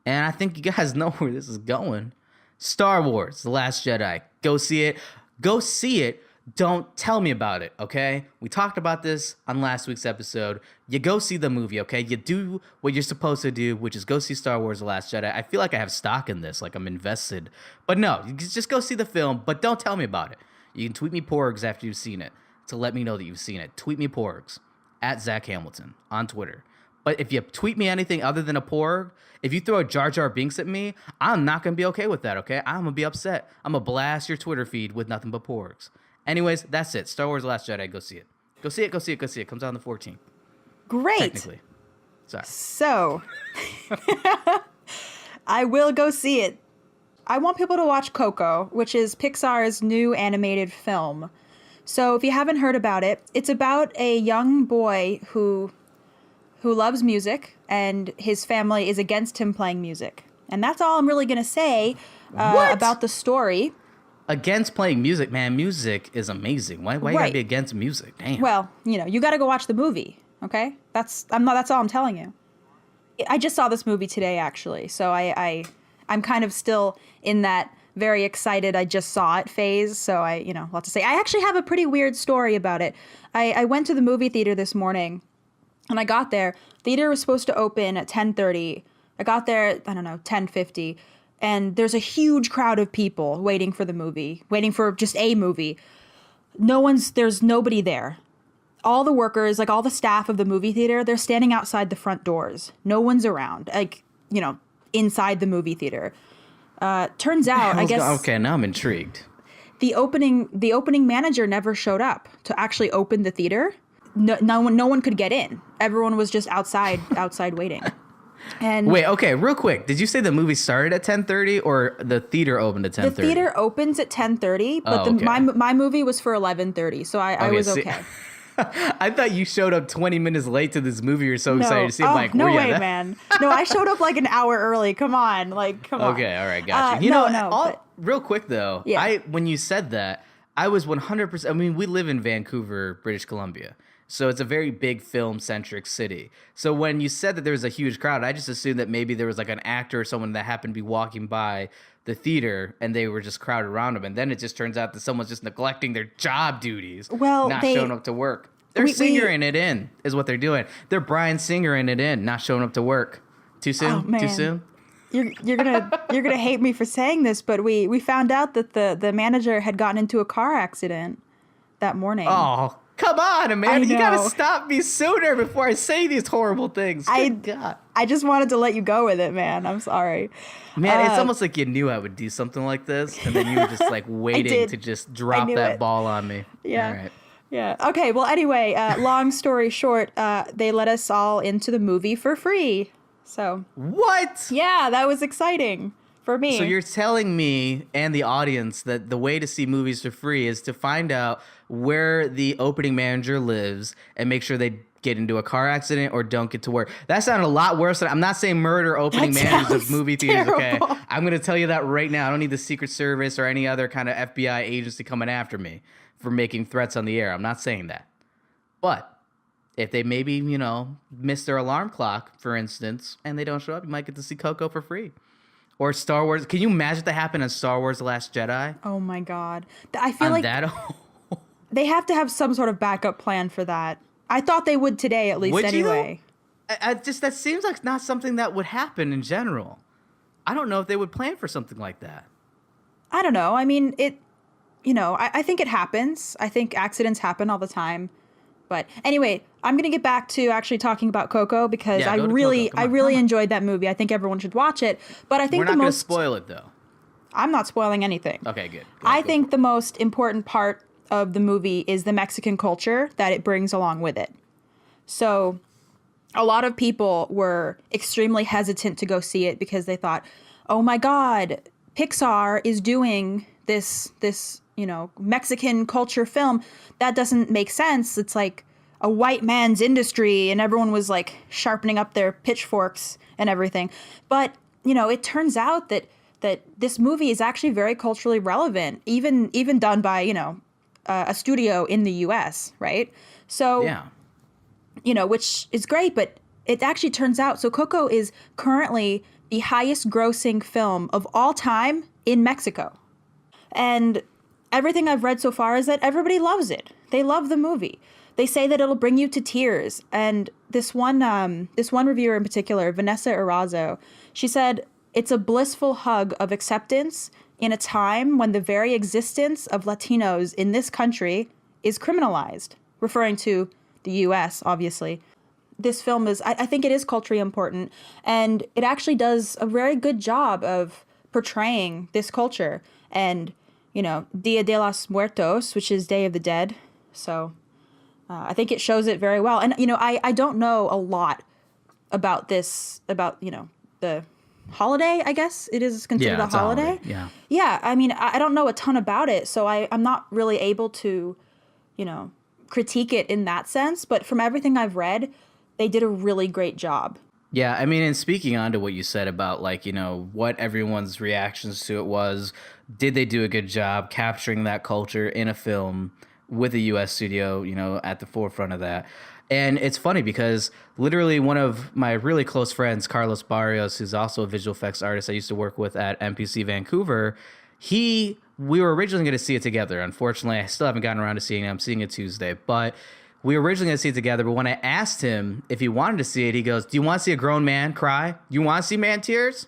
Speaker 1: and I think you guys know where this is going. Star Wars: The Last Jedi. Go see it. Go see it. Don't tell me about it, okay? We talked about this on last week's episode. You go see the movie, okay? You do what you're supposed to do, which is go see Star Wars: The Last Jedi. I feel like I have stock in this, like I'm invested. But no, you just go see the film, but don't tell me about it. You can tweet me porgs after you've seen it to let me know that you've seen it. Tweet me porgs at Zach Hamilton on Twitter. But if you tweet me anything other than a porg, if you throw a Jar Jar Binks at me, I'm not going to be okay with that, okay? I'm going to be upset. I'm going to blast your Twitter feed with nothing but porgs. Anyways, that's it. Star Wars: The Last Jedi. Go see it. Go see it. Go see it. Go see it. Comes out on the 14th.
Speaker 2: Great.
Speaker 1: Technically. Sorry.
Speaker 2: So, I will go see it. I want people to watch Coco, which is Pixar's new animated film. So, if you haven't heard about it, it's about a young boy who loves music, and his family is against him playing music. And that's all I'm really going to say about the story.
Speaker 1: Against playing music, man. Music is amazing. Why you gotta be against music? Damn.
Speaker 2: Well, you know, you gotta go watch the movie, okay? That's all I'm telling you. I just saw this movie today, actually, so I'm kind of still in that very excited I just saw it phase, so a lot to say. I actually have a pretty weird story about it. I went to the movie theater this morning, and I got there. Theater was supposed to open at 10:30. I got there, 10:50. And there's a huge crowd of people waiting for the movie, waiting for just a movie. There's nobody there. All the workers, like all the staff of the movie theater, they're standing outside the front doors. No one's around, inside the movie theater. Turns out, I guess.
Speaker 1: Okay, now I'm intrigued.
Speaker 2: The opening manager never showed up to actually open the theater. No one could get in. Everyone was just outside waiting. And
Speaker 1: wait, okay, real quick. Did you say the movie started at 10:30 or the theater opened at 10:30?
Speaker 2: The theater opens at 10:30, but my movie was for 11:30, so I was okay.
Speaker 1: I thought you showed up 20 minutes late to this movie. You're so excited to see it. Like,
Speaker 2: no way, man. No, I showed up like an hour early. Come on. Come on.
Speaker 1: Okay, all right, got you. Real quick, though, when you said that, I was 100%. I mean, we live in Vancouver, British Columbia. So it's a very big film-centric city. So when you said that there was a huge crowd, I just assumed that maybe there was like an actor or someone that happened to be walking by the theater and they were just crowded around him. And then it just turns out that someone's just neglecting their job duties, not showing up to work. They're singering it in, is what they're doing. They're Bryan Singering it in, not showing up to work. Too soon?
Speaker 2: Oh, man.
Speaker 1: Too soon?
Speaker 2: You're gonna hate me for saying this, but we found out that the manager had gotten into a car accident that morning.
Speaker 1: Oh, come on, man. You got to
Speaker 2: know.
Speaker 1: stop me sooner before I say these horrible things. Good God.
Speaker 2: I just wanted to let you go with it, man. I'm sorry.
Speaker 1: Man, it's almost like you knew I would do something like this, and then you were just like waiting to just drop that ball on me.
Speaker 2: Yeah.
Speaker 1: All right.
Speaker 2: Yeah. Okay. Well, anyway, long story short, they let us all into the movie for free. So.
Speaker 1: What?
Speaker 2: Yeah, that was exciting for me.
Speaker 1: So you're telling me and the audience that the way to see movies for free is to find out where the opening manager lives and make sure they get into a car accident or don't get to work. That sounded a lot worse than I'm not saying murder opening managers of movie theaters,
Speaker 2: terrible.
Speaker 1: okay? I'm going to tell you that right now. I don't need the Secret Service or any other kind of FBI agency coming after me for making threats on the air. I'm not saying that. But if they maybe, miss their alarm clock, for instance, and they don't show up, you might get to see Coco for free. Or Star Wars. Can you imagine that happened in Star Wars The Last Jedi?
Speaker 2: Oh my God. I feel like they have to have some sort of backup plan for that. I thought they would today, at least,
Speaker 1: would
Speaker 2: anyway.
Speaker 1: That seems like not something that would happen in general. I don't know if they would plan for something like that.
Speaker 2: I don't know. I mean, I think it happens. I think accidents happen all the time. But anyway, I'm going to get back to actually talking about Coco because I really enjoyed that movie. I think everyone should watch it. But I think
Speaker 1: we're not going to spoil it, though.
Speaker 2: I'm not spoiling anything.
Speaker 1: Okay, good.
Speaker 2: I think the most important part of the movie is the Mexican culture that it brings along with it. So a lot of people were extremely hesitant to go see it because they thought, oh my God, Pixar is doing this Mexican culture film. That doesn't make sense. It's like a white man's industry, and everyone was like sharpening up their pitchforks and everything. But, it turns out that this movie is actually very culturally relevant, even done by, a studio in the US, right? So, which is great, but it actually turns out, so Coco is currently the highest grossing film of all time in Mexico. And everything I've read so far is that everybody loves it. They love the movie. They say that it'll bring you to tears. And this one reviewer in particular, Vanessa Erazo, she said, it's a blissful hug of acceptance in a time when the very existence of Latinos in this country is criminalized, referring to the U.S., obviously. This film I think it is culturally important, and it actually does a very good job of portraying this culture. And Dia de los Muertos, which is Day of the Dead. So I think it shows it very well. And, I don't know a lot about this, the holiday, I guess it is considered a holiday.
Speaker 1: Yeah.
Speaker 2: Yeah. I mean, I don't know a ton about it, so I'm not really able to, critique it in that sense. But from everything I've read, they did a really great job.
Speaker 1: Yeah, I mean, and speaking on to what you said about, what everyone's reactions to it was, did they do a good job capturing that culture in a film with a U.S. studio, at the forefront of that? And it's funny because literally one of my really close friends, Carlos Barrios, who's also a visual effects artist I used to work with at MPC Vancouver, we were originally going to see it together. Unfortunately, I still haven't gotten around to seeing it. I'm seeing it Tuesday, but we were originally going to see it together, but when I asked him if he wanted to see it, he goes, do you want to see a grown man cry? Do you want to see man tears?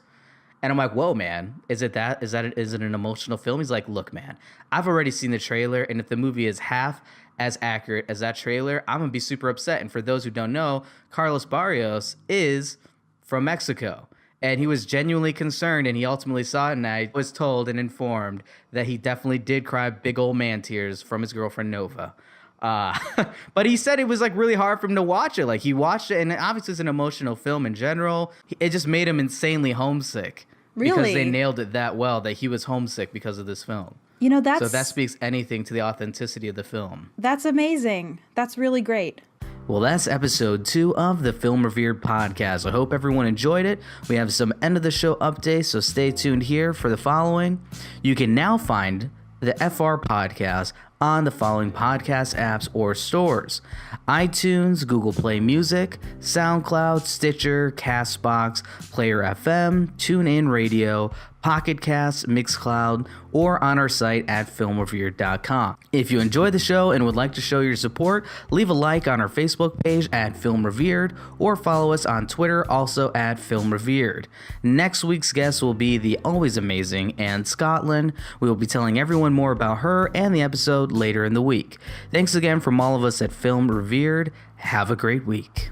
Speaker 1: And I'm like, whoa, man, is it an emotional film? He's like, look, man, I've already seen the trailer, and if the movie is half as accurate as that trailer, I'm going to be super upset. And for those who don't know, Carlos Barrios is from Mexico. And he was genuinely concerned, and he ultimately saw it, and I was told and informed that he definitely did cry big old man tears from his girlfriend, Nova. But he said it was really hard for him to watch it. He watched it, and obviously it's an emotional film in general. It just made him insanely homesick.
Speaker 2: Really?
Speaker 1: Because they nailed it that well that he was homesick because of this film. So that speaks anything to the authenticity of the film.
Speaker 2: That's amazing. That's really great.
Speaker 1: Well, that's episode 2 of the Film Revered podcast. I hope everyone enjoyed it. We have some end of the show updates, so stay tuned here for the following. You can now find the FR podcast on the following podcast apps or stores: iTunes, Google Play Music, SoundCloud, Stitcher, CastBox, Player FM, TuneIn Radio, Pocket Cast, Mixcloud, or on our site at filmrevered.com. If you enjoy the show and would like to show your support, leave a like on our Facebook page at Film Revered or follow us on Twitter, also at Film Revered. Next week's guest will be the always amazing Anne Scotland. We will be telling everyone more about her and the episode later in the week. Thanks again from all of us at Film Revered. Have a great week.